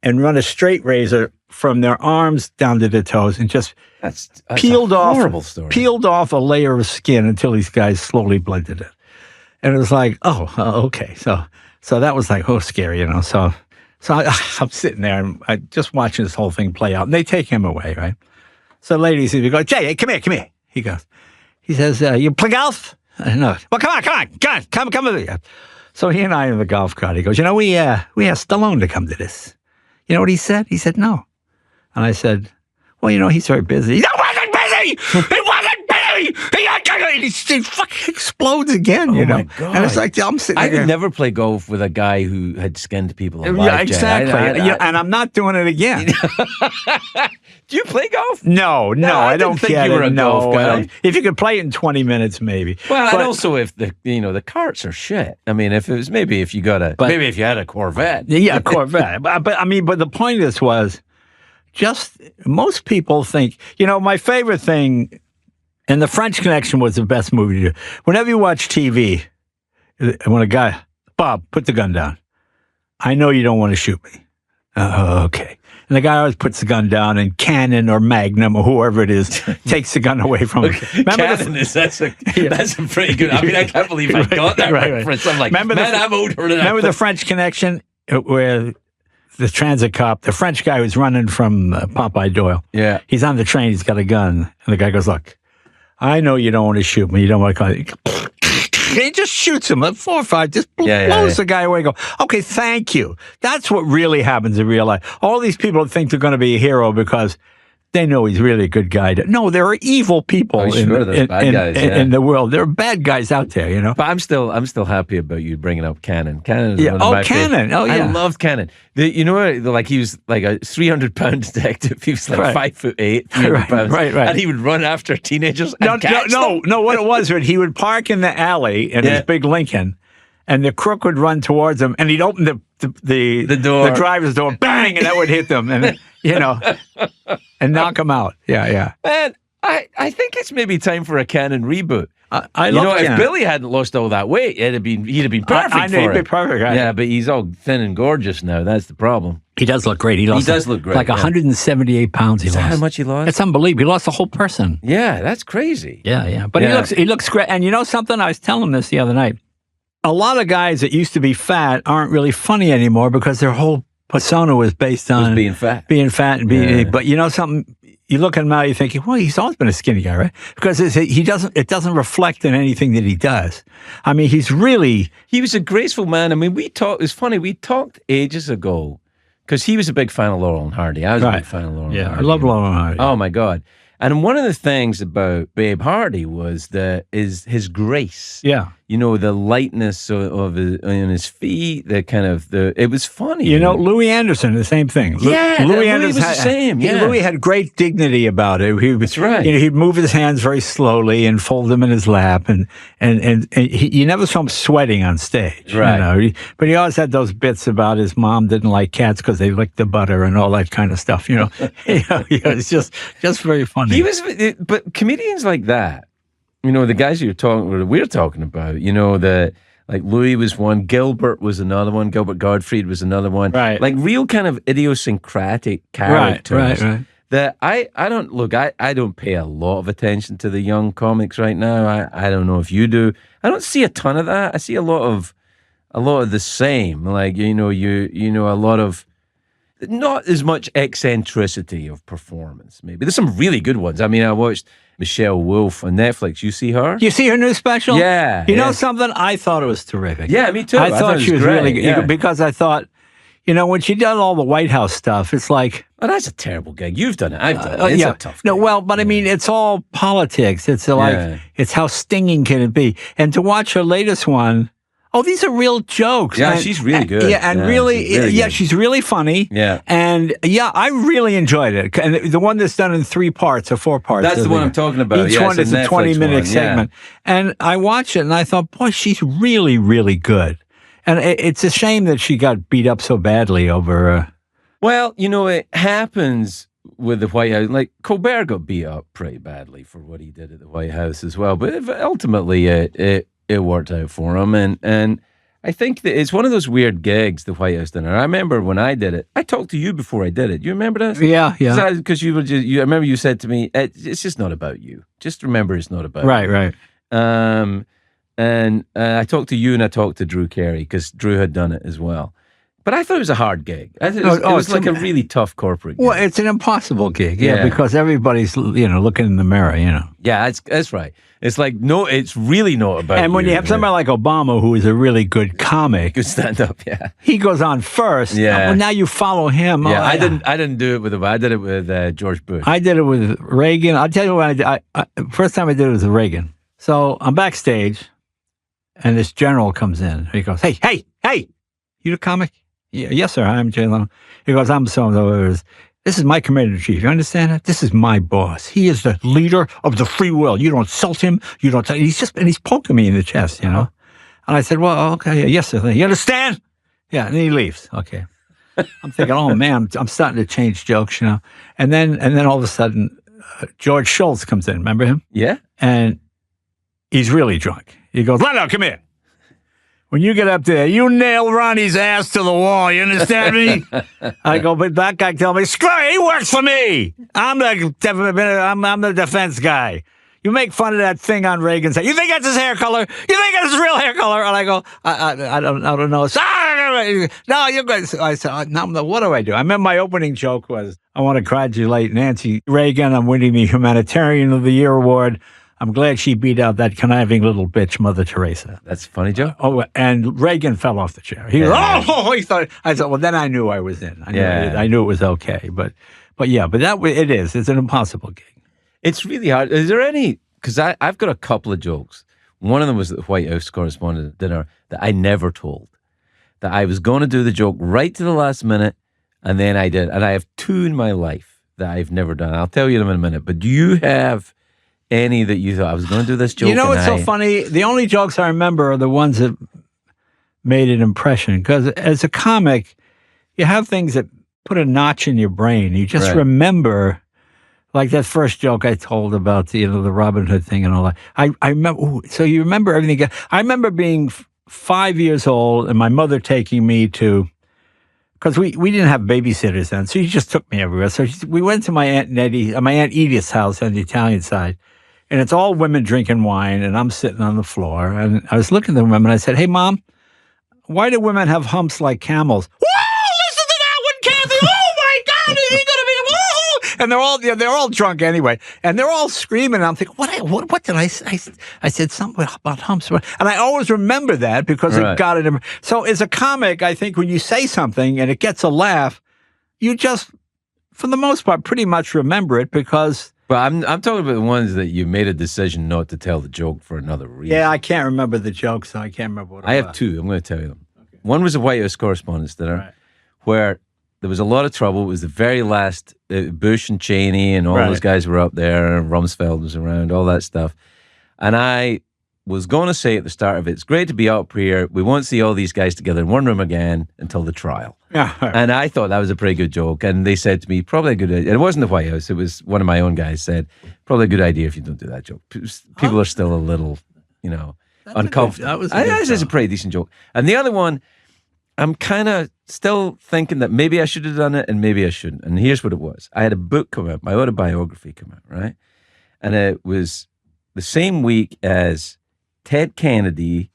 and run a straight razor from their arms down to their toes, and just that's peeled a horrible story. Peeled off a layer of skin until these guys slowly blended it. And it was like, okay. So that was like, scary, you know. So I'm sitting there and I'm just watching this whole thing play out. And they take him away, right? So ladies, he goes, "Jay, hey, come here. He says, "You play golf?" No. "Well, come with me." So he and I in the golf cart. He goes, "You know, we asked Stallone to come to this." You know what he said? He said, "No." And I said, well, he's very busy. He wasn't busy! He wasn't busy! He fucking explodes again, my God. And it's like, I'm sitting I there. could never play golf with a guy who had skinned people alive. Yeah, exactly. Jay. And I'm not doing it again. Do you play golf? No, I don't think get you were it. a golf guy. I don't. If you could play it in 20 minutes, maybe. Well, and also if the carts are shit. I mean, if you had a Corvette. Yeah, Corvette. but the point of this was just most people think, my favorite thing, and The French Connection was the best movie to do. Whenever you watch TV, when a guy, Bob, put the gun down. I know you don't want to shoot me. Okay. And the guy always puts the gun down, and Cannon or Magnum or whoever it is takes the gun away from him. Cannon that's a pretty good. I mean, I can't believe I got that reference. I'm like, I'm older than that. Remember The French Connection, where the transit cop, the French guy who's running from Popeye Doyle. Yeah. He's on the train. He's got a gun. And the guy goes, look, I know you don't want to shoot me. You don't want to call. He just shoots him at 4 or 5, just blows the guy away. Go, okay, thank you. That's what really happens in real life. All these people think they're going to be a hero because they know he's really a good guy. No, there are evil people in the world. There are bad guys out there, But I'm still happy about you bringing up Cannon. Cannon is one of my Cannon. favorites. Oh, yeah. I loved Cannon. He was like a 300-pound detective. He was like 5'8", 300 pounds. Right. And he would run after teenagers and catch them. No. What it was, he would park in the alley in his big Lincoln, and the crook would run towards him, and he'd open the door, the driver's door, bang, and that would hit them, and and knock them out. Yeah. Man, I think it's maybe time for a Cannon reboot. I love if Billy hadn't lost all that weight, he'd have been perfect. I know he'd be perfect. Right? Yeah, but he's all thin and gorgeous now. That's the problem. He does look great. He does look great. Like 178 pounds. He lost. How much he lost? It's unbelievable. He lost the whole person. Yeah, that's crazy. Yeah. But he looks great. And you know something? I was telling him this the other night. A lot of guys that used to be fat aren't really funny anymore because their whole persona was based on being fat. But you know something? You look at him now, you're thinking, well, he's always been a skinny guy, right? Because it doesn't reflect in anything that he does. I mean, he was a graceful man. I mean, it's funny, we talked ages ago, because he was a big fan of Laurel and Hardy. I was a big fan of Laurel and Hardy. I love Laurel and Hardy. Oh, my God. And one of the things about Babe Hardy was his grace. Yeah. The lightness of his feet, it was funny. Louis Anderson, the same thing. Louis Anderson was the same. Yeah. Louis had great dignity about it. That's right. He'd move his hands very slowly and fold them in his lap, and you never saw him sweating on stage. Right. But he always had those bits about his mom didn't like cats because they licked the butter and all that kind of stuff. It's just very funny. But comedians like that. The guys we're talking about, like Louis was one, Gilbert was another one, Gilbert Gottfried was another one. Right. Like real kind of idiosyncratic characters. Right. That I don't pay a lot of attention to the young comics right now. I don't know if you do. I don't see a ton of that. I see a lot of the same. Like, a lot of not as much eccentricity of performance, maybe. There's some really good ones. I mean, I watched Michelle Wolf on Netflix. You see her? You see her new special? Yeah. You know something? I thought it was terrific. Yeah, me too. I thought she was great. really good because I thought, when she did all the White House stuff, it's like... Oh, that's a terrible gig. You've done it. I've done it. It's a tough gig. No, well, but I mean, it's all politics. It's like, it's how stinging can it be? And to watch her latest one, these are real jokes. Yeah, she's really good. Yeah, and she's really funny. Yeah. And I really enjoyed it. And the one that's done in 3 parts or 4 parts. That's the one I'm talking about. Each one is a 20-minute segment. And I watched it and I thought, boy, she's really, really good. And it's a shame that she got beat up so badly over... Well, it happens with the White House. Like, Colbert got beat up pretty badly for what he did at the White House as well. But ultimately, it worked out for him. And I think that it's one of those weird gigs, the White House dinner. I remember when I did it, I talked to you before I did it. You remember that? Yeah. Because I remember you said to me, it's just not about you. Just remember it's not about you. Right. And I talked to you and I talked to Drew Carey because Drew had done it as well. But I thought it was a hard gig. I thought it was like a really tough corporate gig. Well, it's an impossible gig, because everybody's, looking in the mirror, Yeah, that's right. It's like, no, it's really not about And when you have somebody like Obama, who is a really good comic. Good stand-up, yeah. He goes on first. Yeah. Well, now you follow him. Yeah, I didn't do it with Obama. I did it with George Bush. I did it with Reagan. I'll tell you what I did. First time I did it was with Reagan. So I'm backstage, and this general comes in. He goes, hey, you the comic? Yeah, yes, sir. I'm Jay Leno. He goes, I'm so-and-so. This is my commander-in-chief. You understand that? This is my boss. He is the leader of the free will. You don't insult him. You don't. He's poking me in the chest, And I said, well, okay, yes, sir. You understand? Yeah, and he leaves. Okay. I'm thinking, oh man, I'm starting to change jokes, And then all of a sudden, George Schultz comes in. Remember him? Yeah. And he's really drunk. He goes, Leno, come here. When you get up there, you nail Ronnie's ass to the wall. You understand me? I go, but that guy told me, screw it, he works for me. I'm the defense guy. You make fun of that thing on Reagan. Say, you think that's his hair color? You think that's his real hair color? And I go, I don't know. No, you're good. So I said, now what do I do? I remember my opening joke was, I want to congratulate Nancy Reagan on winning the Humanitarian of the Year award. I'm glad she beat out that conniving little bitch, Mother Teresa. That's funny, Joe. And Reagan fell off the chair. He thought. I thought, well, then I knew I was in. I knew it was okay. But it is. It's an impossible gig. It's really hard. Is there any? Because I've got a couple of jokes. One of them was at the White House Correspondent Dinner that I never told. That I was going to do the joke right to the last minute, and then I did. And I have two in my life that I've never done. I'll tell you them in a minute. But do you have any that you thought I was going to do this joke? What's so funny? The only jokes I remember are the ones that made an impression. Because as a comic, you have things that put a notch in your brain. You just remember, like that first joke I told about the Robin Hood thing and all that. I remember. So you remember everything. I remember being 5 years old and my mother taking me to, because we didn't have babysitters then, so she just took me everywhere. So we went to my Aunt Edith's house on the Italian side. And it's all women drinking wine, and I'm sitting on the floor. And I was looking at the women, and I said, hey, Mom, why do women have humps like camels? Whoa, listen to that one, Kathy. Oh, my God, is he going to be? Whoa! And they're all drunk anyway. And they're all screaming. And I'm thinking, what did I say? I said something about humps. And I always remember that because it got it. So as a comic, I think when you say something and it gets a laugh, you just, for the most part, pretty much remember it because... But I'm talking about the ones that you made a decision not to tell the joke for another reason. Yeah, I can't remember the joke, so I can't remember what it was. I have two. I'm going to tell you them. Okay. One was a White House Correspondents' Dinner, where there was a lot of trouble. It was the very last, Bush and Cheney and all those guys were up there, and Rumsfeld was around, all that stuff. And I was going to say at the start of it, it's great to be up here. We won't see all these guys together in one room again until the trial. Yeah. And I thought that was a pretty good joke. And they said to me, probably a good idea. It wasn't the White House. It was one of my own guys said, probably a good idea if you don't do that joke. People are still a little, uncomfortable. This is a pretty decent joke. And the other one, I'm kind of still thinking that maybe I should have done it and maybe I shouldn't. And here's what it was. I had a book come out, my autobiography come out, right? And it was the same week as Ted Kennedy,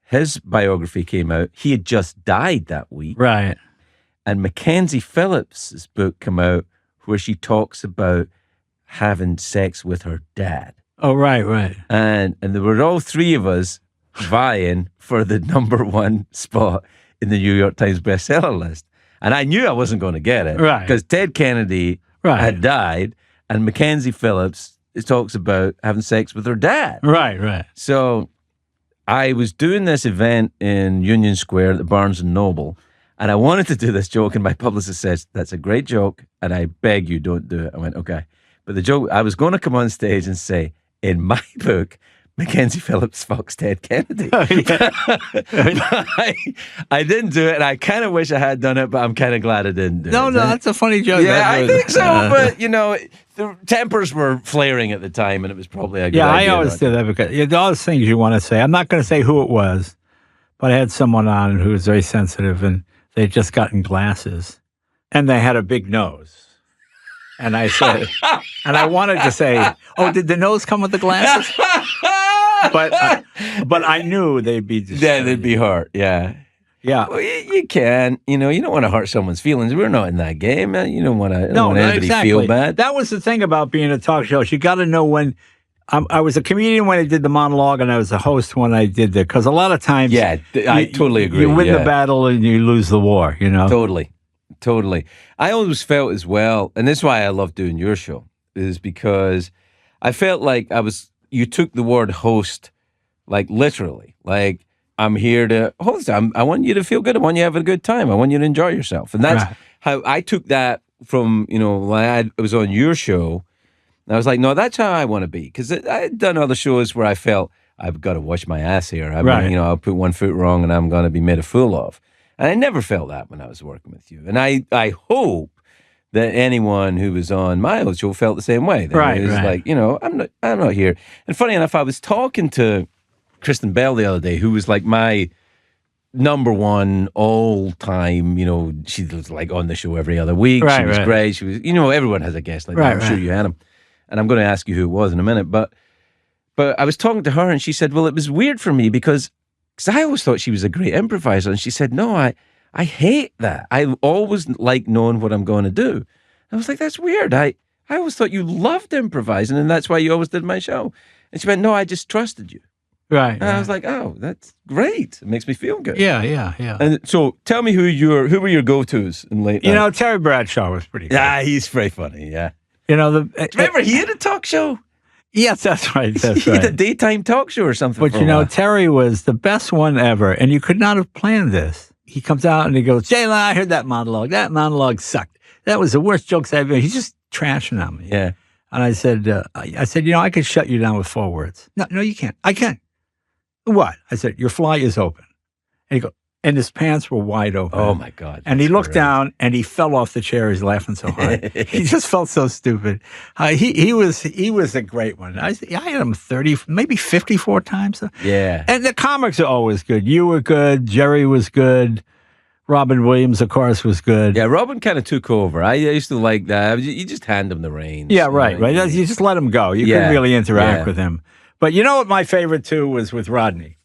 his biography came out. He had just died that week. Right. And Mackenzie Phillips' book came out where she talks about having sex with her dad. Oh, right. And there were all three of us vying for the number one spot in the New York Times bestseller list. And I knew I wasn't going to get it. Right. Because Ted Kennedy had died and Mackenzie Phillips talks about having sex with her dad. Right. So I was doing this event in Union Square at the Barnes & Noble, and I wanted to do this joke, and my publicist says, that's a great joke, and I beg you, don't do it. I went, okay. But the joke, I was going to come on stage and say, in my book, Mackenzie Phillips fucks Ted Kennedy. Oh, yeah. I didn't do it, and I kind of wish I had done it, but I'm kind of glad I didn't do it. No, that's a funny joke. Yeah, I think so, but, the tempers were flaring at the time, and it was probably a good idea. Yeah, I always do that because all those things you want to say. I'm not going to say who it was, but I had someone on who was very sensitive, and they'd just gotten glasses, and they had a big nose. And I said, and I wanted to say, oh, did the nose come with the glasses? But I knew they'd be disturbed. Yeah, they'd be hurt, yeah. Yeah. Well, you can. You don't want to hurt someone's feelings. We're not in that game. You don't want to No, anybody exactly. feel bad. That was the thing about being a talk show. You got to know when. I was a comedian when I did the monologue, and I was a host when I did because a lot of times, Yeah, I totally agree. You win the battle and you lose the war. Totally. I always felt as well, and this is why I love doing your show, is because I felt like you took the word host like literally. Like, I'm here to host. I want you to feel good. I want you to have a good time. I want you to enjoy yourself. And that's how I took that from, when I was on your show. And I was like, no, that's how I want to be. Because I had done other shows where I felt, I've got to wash my ass here. I'll put one foot wrong and I'm going to be made a fool of. And I never felt that when I was working with you. And I hope that anyone who was on my old show felt the same way. It was like, I'm not here. And funny enough, I was talking to Kristen Bell the other day, who was like my number one all time. She was like on the show every other week. She was great. She was, everyone has a guest like that. I'm sure you had him. And I'm going to ask you who it was in a minute. But I was talking to her and she said, well, it was weird for me because I always thought she was a great improviser. And she said, no, I hate that. I always like knowing what I'm going to do. And I was like, that's weird. I always thought you loved improvising and that's why you always did my show. And she went, no, I just trusted you. Right. And I was like, oh, that's great. It makes me feel good. Yeah. And so tell me who were your go-tos in late night? Terry Bradshaw was pretty good. Yeah, he's very funny, yeah. Remember he had a talk show? Yes, that's right. He had a daytime talk show or something. But Terry was the best one ever, and you could not have planned this. He comes out and he goes, Jay Leno, I heard that monologue. That monologue sucked. That was the worst jokes I've ever. He's just trashing on me. Yeah. And I said, I could shut you down with 4 words. No, you can't. I can't. What? I said, your fly is open. And he goes, and his pants were wide open. Oh, my God. And he looked down and he fell off the chair. He's laughing so hard. He just felt so stupid. He was a great one. I had him 30, maybe 54 times. Yeah. And the comics are always good. You were good. Jerry was good. Robin Williams, of course, was good. Yeah, Robin kind of took over. I used to like that. You just hand him the reins. Yeah, right. You just let him go. You couldn't really interact with him. But you know what my favorite, too, was with Rodney.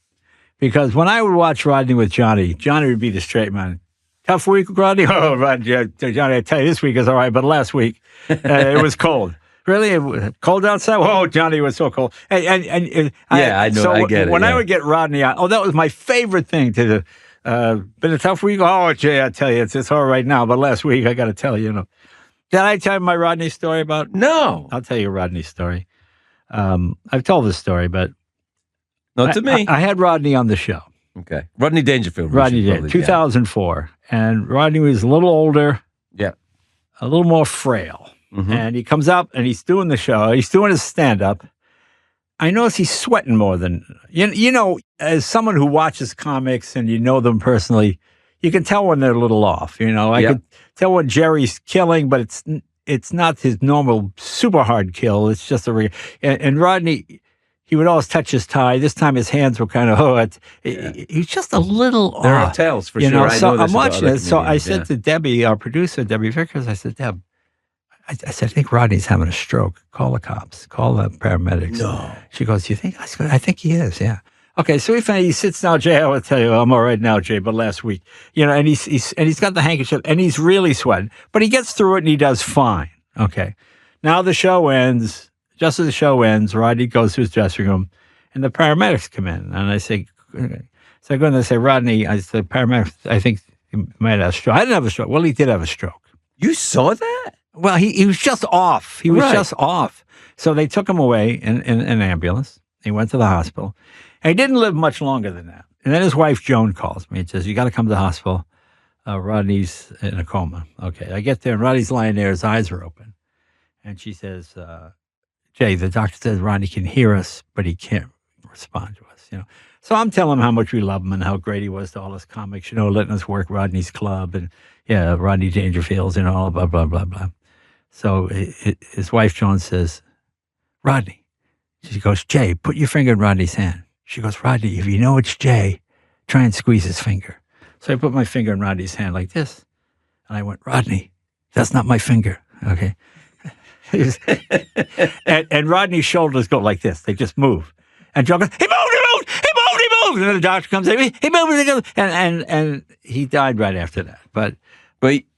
Because when I would watch Rodney with Johnny would be the straight man. Tough week, Rodney? Oh, Rodney, Johnny, I tell you, this week is all right, but last week it was cold. Really? Cold outside? Oh, Johnny was so cold. I know, so I get it. When I would get Rodney on, that was my favorite thing to do. Been a tough week? Oh, Jay, I tell you, it's all right now, but last week, I got to tell you, Did I tell you my Rodney story about? No. I'll tell you Rodney's story. I've told this story, but not to me. I had Rodney on the show. Okay. Rodney Dangerfield. Rodney did, 2004. And Rodney was a little older. Yeah. A little more frail. Mm-hmm. And he comes up and he's doing the show. He's doing his stand-up. I notice he's sweating more than, as someone who watches comics and you know them personally, you can tell when they're a little off. I could tell when Jerry's killing, but it's not his normal super hard kill. It's just and Rodney, he would always touch his tie. This time his hands were kind of, he's just a little off. There are tells for sure. So I'm watching this. So I said to Debbie, our producer, Debbie Vickers, I said, Deb, I said, I think Rodney's having a stroke. Call the cops. Call the paramedics. No. She goes, you think? I think he is, yeah. Okay, so he sits down, Jay, I will tell you, I'm all right now, Jay, but last week, and he's got the handkerchief, and he's really sweating, but he gets through it, and he does fine. Okay. Now the show ends. Just as the show ends, Rodney goes to his dressing room, and the paramedics come in. And I say, so I go in and I say, Rodney, I said, paramedics, I think he might have a stroke. I didn't have a stroke. Well, he did have a stroke. You saw that? Well, he was just off. He was just off. So they took him away in an ambulance. He went to the hospital. And he didn't live much longer than that. And then his wife, Joan, calls me and says, you got to come to the hospital. Rodney's in a coma. Okay, I get there, and Rodney's lying there. His eyes are open. And she says, Jay, the doctor says Rodney can hear us, but he can't respond to us, So I'm telling him how much we love him and how great he was to all his comics, letting us work Rodney's club and, Rodney Dangerfield's, all blah, blah, blah, blah. So his wife, Joan, says, Rodney. She goes, Jay, put your finger in Rodney's hand. She goes, Rodney, if you know it's Jay, try and squeeze his finger. So I put my finger in Rodney's hand like this. And I went, Rodney, that's not my finger, okay? and Rodney's shoulders go like this. They just move. And Joe goes, he moved. move. And then the doctor comes in, he moved, and he died right after that. But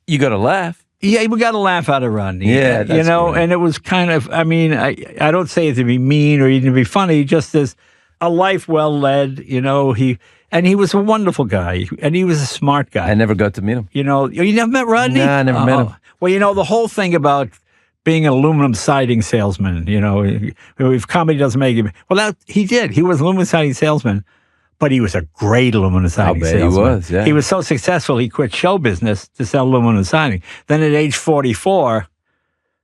you got to laugh. Yeah, we got a laugh out of Rodney. Yeah, that's great. And it was kind of, I mean, I don't say it to be mean or even to be funny, just as a life well led, he was a wonderful guy, and he was a smart guy. I never got to meet him. You never met Rodney? No, I never met him. Well, the whole thing about being an aluminum siding salesman, if comedy doesn't make him, he did. He was an aluminum siding salesman, but he was a great aluminum siding salesman. He was, yeah. He was so successful, he quit show business to sell aluminum siding. Then at age 44,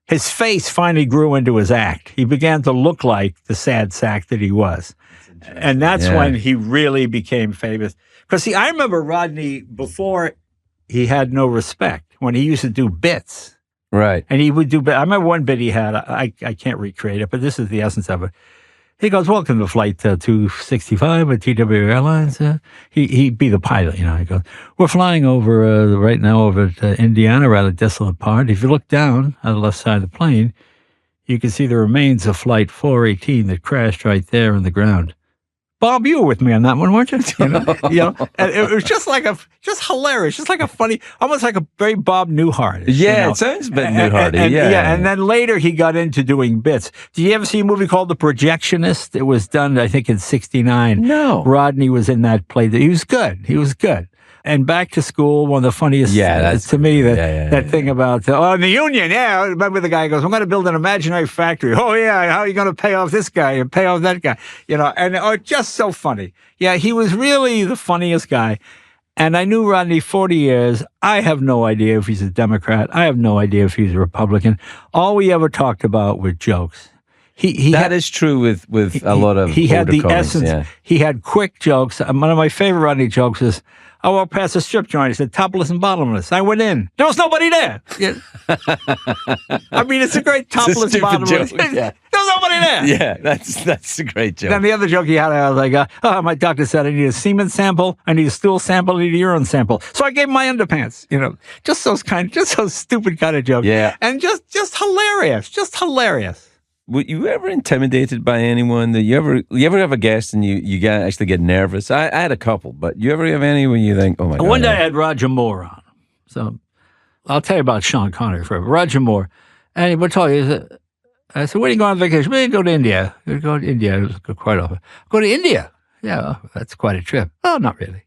his face finally grew into his act. He began to look like the sad sack that he was. And that's when he really became famous. Because, I remember Rodney before he had no respect, when he used to do bits. Right. And he would do bits. I remember one bit he had, I can't recreate it, but this is the essence of it. He goes, welcome to Flight 265 at TW Airlines. He'd be the pilot, He goes, we're flying over right now over at Indiana, rather desolate part. If you look down on the left side of the plane, you can see the remains of Flight 418 that crashed right there in the ground. Bob, you were with me on that one, weren't you? And it was just hilarious, just like a funny, almost like a very Bob Newhart. Yeah, it sounds a bit Newharty. Yeah, and then later he got into doing bits. Did you ever see a movie called The Projectionist? It was done, I think, in '69. No. Rodney was in that play. He was good. And Back to School, one of the funniest to me, that thing about, in the union, I remember the guy goes, I'm going to build an imaginary factory. Oh, yeah, how are you going to pay off this guy and pay off that guy? And just so funny. Yeah, he was really the funniest guy. And I knew Rodney 40 years. I have no idea if he's a Democrat. I have no idea if he's a Republican. All we ever talked about were jokes. That is true with a lot of he had the comics, essence. Yeah. He had quick jokes. One of my favorite Rodney jokes is, I walked past a strip joint. He said, topless and bottomless. I went in. There was nobody there. Yeah. I mean, it's a great topless and bottomless. Joke, yeah. There was nobody there. Yeah, that's a great joke. Then the other joke he had, I was like, my doctor said I need a semen sample, I need a stool sample, I need a urine sample. So I gave him my underpants. Just those stupid kind of jokes. Yeah. And just hilarious. Were you ever intimidated by anyone? That you ever have a guest and you actually get nervous? I had a couple, but you ever have any when you think, oh my God. One day I had Roger Moore on. So I'll tell you about Sean Connery forever. Roger Moore. And he would tell you, I said, where are you going on vacation? Well, you go to India. You go to India. I go quite often. Go to India. Yeah, that's quite a trip. Oh, not really.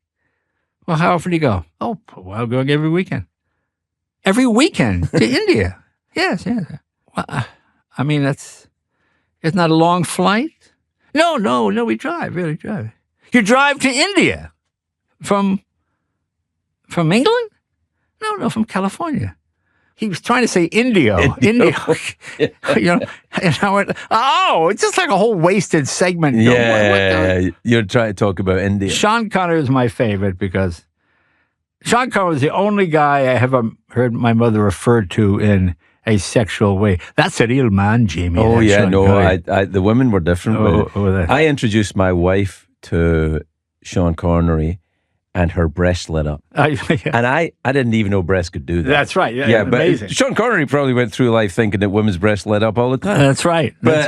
Well, how often do you go? Oh, well, I'm going every weekend. Every weekend to India? Yes. Well, I mean, isn't that a long flight? No, we really drive. You drive to India from England? No, from California. He was trying to say Indio. And I went, it's just like a whole wasted segment. Yeah, you're trying to talk about India. Sean Connery is my favorite because Sean Connery was the only guy I ever heard my mother referred to in a sexual way. That's a real man, Jamie. Oh, yeah, no, the women were different. I introduced my wife to Sean Connery, and her breast lit up. And I didn't even know breasts could do that. That's right. Yeah, amazing. But Sean Connery probably went through life thinking that women's breasts lit up all the time. That's right. But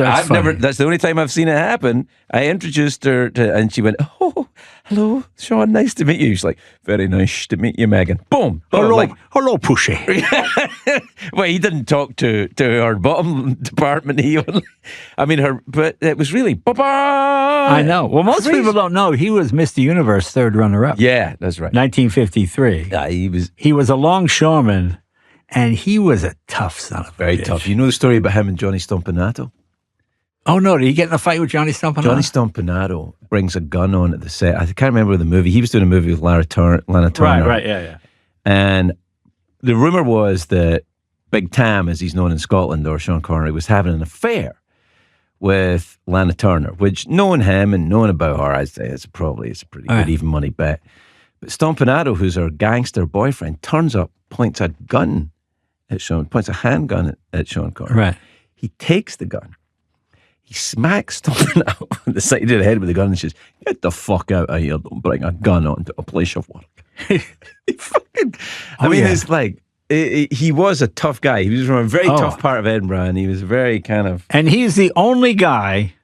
that's the only time I've seen it happen. I introduced her and she went, oh, hello, Sean, nice to meet you. She's like, very nice to meet you, Megan. Boom. Hello, Pushy. Well, he didn't talk to our bottom department. But it was really, I know. Well, most people don't know he was Mr. Universe third runner-up. Yeah, that's right. 1953. Yeah, he was a longshoreman, and he was a tough son of a very bitch. tough. You know the story about him and Johnny Stompanato? Oh, no. Did he get in a fight with Johnny Stompanato? Johnny Stompanato brings a gun on at the set. I can't remember the movie. He was doing a movie with Lana Turner. Right, yeah. And the rumor was that Big Tam, as he's known in Scotland, or Sean Connery, was having an affair with Lana Turner, which knowing him and knowing about her, I'd say it's a pretty good even money bet. But Stompanato, who's her gangster boyfriend, turns up, points a handgun at Sean Connery. Right. He takes the gun. He smacks Stompanato on the side of the head with the gun and says, get the fuck out of here, don't bring a gun onto a place of work. It's like, he was a tough guy. He was from a very tough part of Edinburgh, and he was very kind of... And he's the only guy,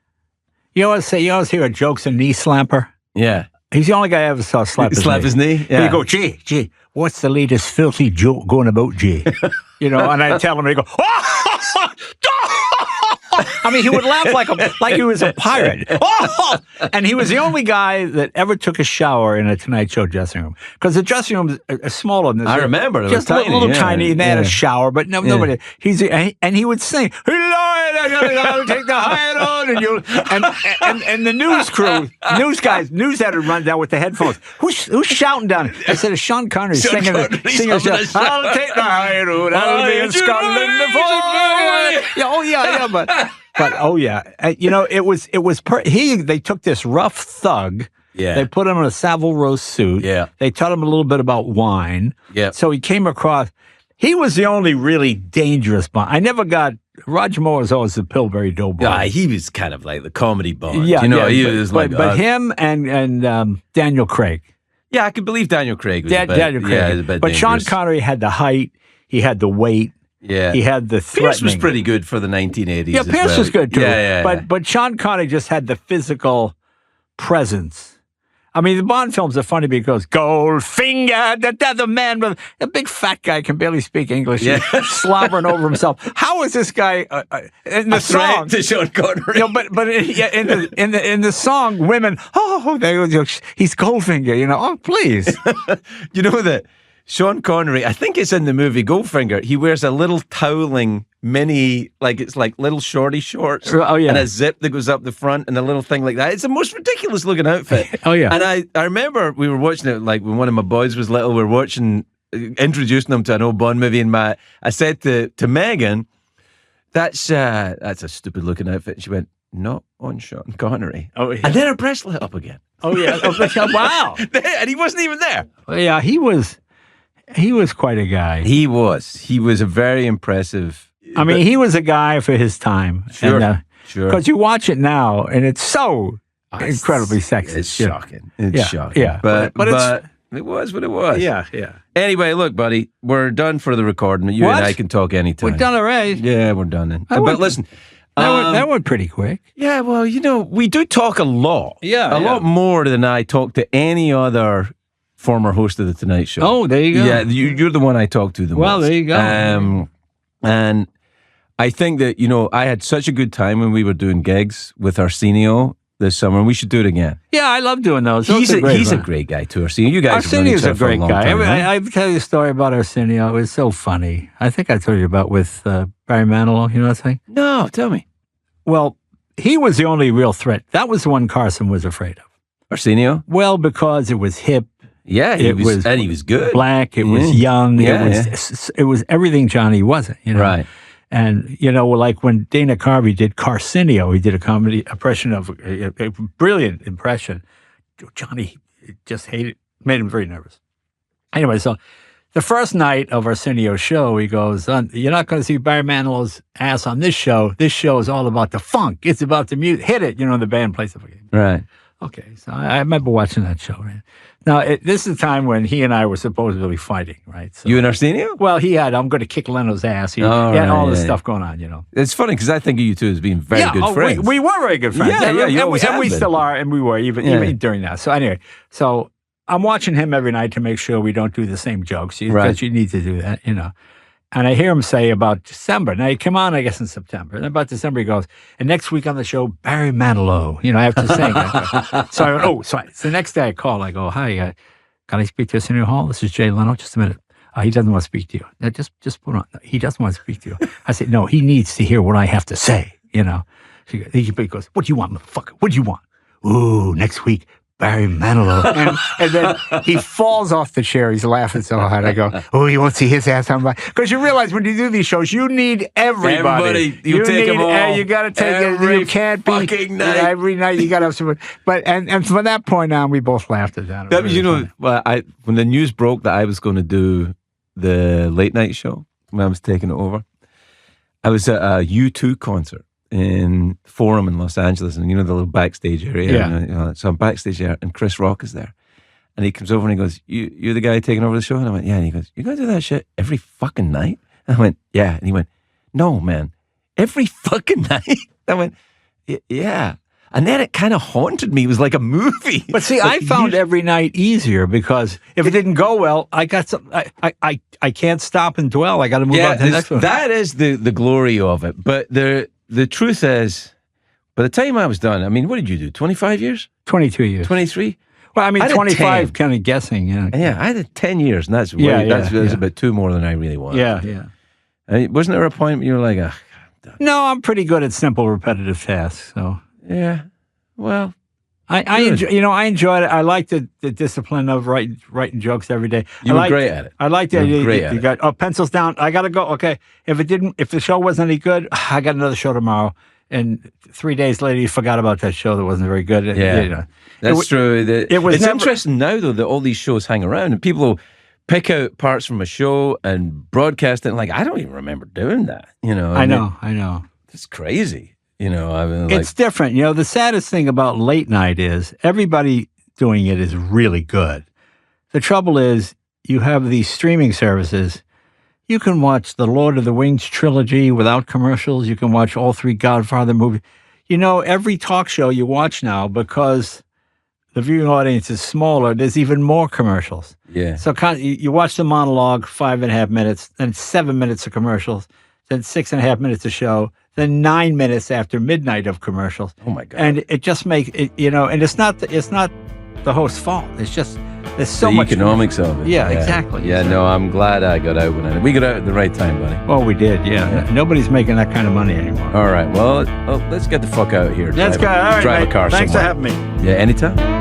you always hear a joke's a knee slapper. Yeah. He's the only guy I ever saw slap his knee. Yeah. He'd go, Jay, what's the latest filthy joke going about, Jay? And I'd tell him, and he'd go, I mean, he would laugh like he was a pirate. And he was the only guy that ever took a shower in a Tonight Show dressing room. Because the dressing room is smaller than this. I remember. It just was a little tiny. tiny. And they had a shower, but nobody. And he would sing, I'll take the high on, and the news crew, news editor runs down with the headphones. Who's shouting down? I said, it's Sean Connery singing. I'll take the high road. I'll be in Scotland before. But it was they took this rough thug. Yeah. They put him in a Savile Row suit. Yeah. They taught him a little bit about wine. Yeah. So he came across. He was the only really dangerous Bond. I never got. Roger Moore was always the Pillsbury Doughboy. Yeah, he was kind of like the comedy Bond. Yeah, he was like. But him and Daniel Craig. Yeah, I could believe Daniel Craig was Daniel Craig. Yeah, he was a bit but dangerous. Sean Connery had the height. He had the weight. Yeah, he had the threatening. Pierce was pretty good for the 1980s. Yeah, Pierce was good too. Yeah. But Sean Connery just had the physical presence. I mean, the Bond films are funny because Goldfinger, the man with a big fat guy can barely speak English, slobbering over himself. How is this guy in the song? To Sean Connery. But in the song, women, he's Goldfinger. Oh, please. You know that Sean Connery, I think it's in the movie Goldfinger, he wears a little toweling mini, it's like little shorty shorts. Oh, yeah. And a zip that goes up the front and a little thing like that. It's the most ridiculous looking outfit. Oh, yeah. And I remember we were watching it, when one of my boys was little, we were watching, introducing him to an old Bond movie, and I said to Megan, that's a stupid looking outfit. And she went, not on Sean Connery. Oh, yeah. And then her breast lit up again. Oh, yeah. Wow. And he wasn't even there. Oh, yeah, he was quite a guy. He was a very impressive. I mean, he was a guy for his time. Sure. Because you watch it now, and it's so incredibly sexist. It's shocking. It's shocking. Yeah. But it was what it was. Yeah. Anyway, look, buddy, we're done for the recording. You and I can talk anytime. We're done already. Yeah, we're done then. But listen. That went pretty quick. Yeah, well, we do talk a lot. Yeah. A lot more than I talk to any other former host of The Tonight Show. Oh, there you go. Yeah, you're the one I talk to the most. Well, there you go. And I think that, I had such a good time when we were doing gigs with Arsenio this summer, and we should do it again. Yeah, I love doing those. He's a great guy too, Arsenio. You guys Arsenio's a great guy. Time, I tell you a story about Arsenio. It was so funny. I think I told you about with Barry Manilow. You know what I'm saying? No, tell me. Well, he was the only real threat. That was the one Carson was afraid of. Arsenio? Well, because it was hip. Yeah, he was good. Black. It was young. It was everything Johnny wasn't. Right. And like when Dana Carvey did Carcinio, he did a comedy impression of a brilliant impression. Johnny just hated, made him very nervous. Anyway, so the first night of Arsenio's show, he goes, "You're not going to see Barry Manilow's ass on this show. This show is all about the funk. It's about the music. Hit it." The band plays it. Right. Okay, so I remember watching that show. Right? Now, this is the time when he and I were supposedly fighting, right? So, you and Arsenio? Well, I'm going to kick Leno's ass. He had all this stuff going on, It's funny because I think of you two as being very good friends. We were very good friends. Yeah, we still are, and we were even during that. So anyway, I'm watching him every night to make sure we don't do the same jokes, because you need to do that, And I hear him say about December. Now, he came on, I guess, in September. And about December, he goes, and next week on the show, Barry Manilow. I have to sing. So I went, so the next day I call. I go, "Hi, can I speak to Arsenio Hall? This is Jay Leno. Just a minute." He doesn't want to speak to you. Now, just put on. He doesn't want to speak to you. I said, "No, he needs to hear what I have to say, He goes, "What do you want, motherfucker? What do you want?" "Ooh, next week, Barry Manilow." And then he falls off the chair. He's laughing so hard. I go, "Oh, you won't see his ass on my..." Because you realize when you do these shows, you need everybody. You take them all. You got to take it. You can't be fucking night. Every night. You got to have someone. But and from that point on, we both laughed at that. That was, when the news broke that I was going to do the late night show when I was taking it over, I was at a U2 concert in Forum in Los Angeles, and the little backstage area. Yeah. So I'm backstage there, and Chris Rock is there, and he comes over and he goes, "You're the guy taking over the show?" And I went, "Yeah." And he goes, "You're gonna do that shit every fucking night?" And I went, "Yeah." And he went, "No, man, every fucking night." I went, "Yeah." And then it kind of haunted me. It was like a movie. But see, I found every night easier because if it didn't go well, I got some. I can't stop and dwell. I got to move on to the next one. That is the glory of it. But the truth is, by the time I was done, I mean, what did you do? 25 years? 22 years. 23? Well, I mean, 25, kind of guessing. Yeah, I had 10 years, and that's about 2 more than I really wanted. Yeah. Wasn't there a point where you were like, I'm done? No, I'm pretty good at simple, repetitive tasks. So yeah, well, I enjoyed it. I like the discipline of writing jokes every day. You were great at it. I like the idea. You got pencils down. I got to go. Okay, if the show wasn't any good, I got another show tomorrow. And 3 days later, you forgot about that show that wasn't very good. Yeah, that's true. It's interesting now, though, that all these shows hang around and people will pick out parts from a show and broadcast it. Like, I don't even remember doing that. I know. It's crazy. It's different. The saddest thing about late night is everybody doing it is really good. The trouble is you have these streaming services. You can watch the Lord of the Rings trilogy without commercials. You can watch all 3 Godfather movies. Every talk show you watch now, because the viewing audience is smaller, there's even more commercials. Yeah. So you watch the monologue, 5.5 minutes, then 7 minutes of commercials, then 6.5 minutes of show, then 9 minutes after midnight of commercials. Oh my God. And it just makes it, and it's not the host's fault. It's just there's so the much economics of it. Yeah, exactly. Yeah, no, I'm glad I got out we got out at the right time, buddy. Well, we did. Yeah. Nobody's making that kind of money anymore. All right. Well, let's get the fuck out of here. Let's go. All right, drive a car Thanks somewhere. for having me. Yeah, anytime.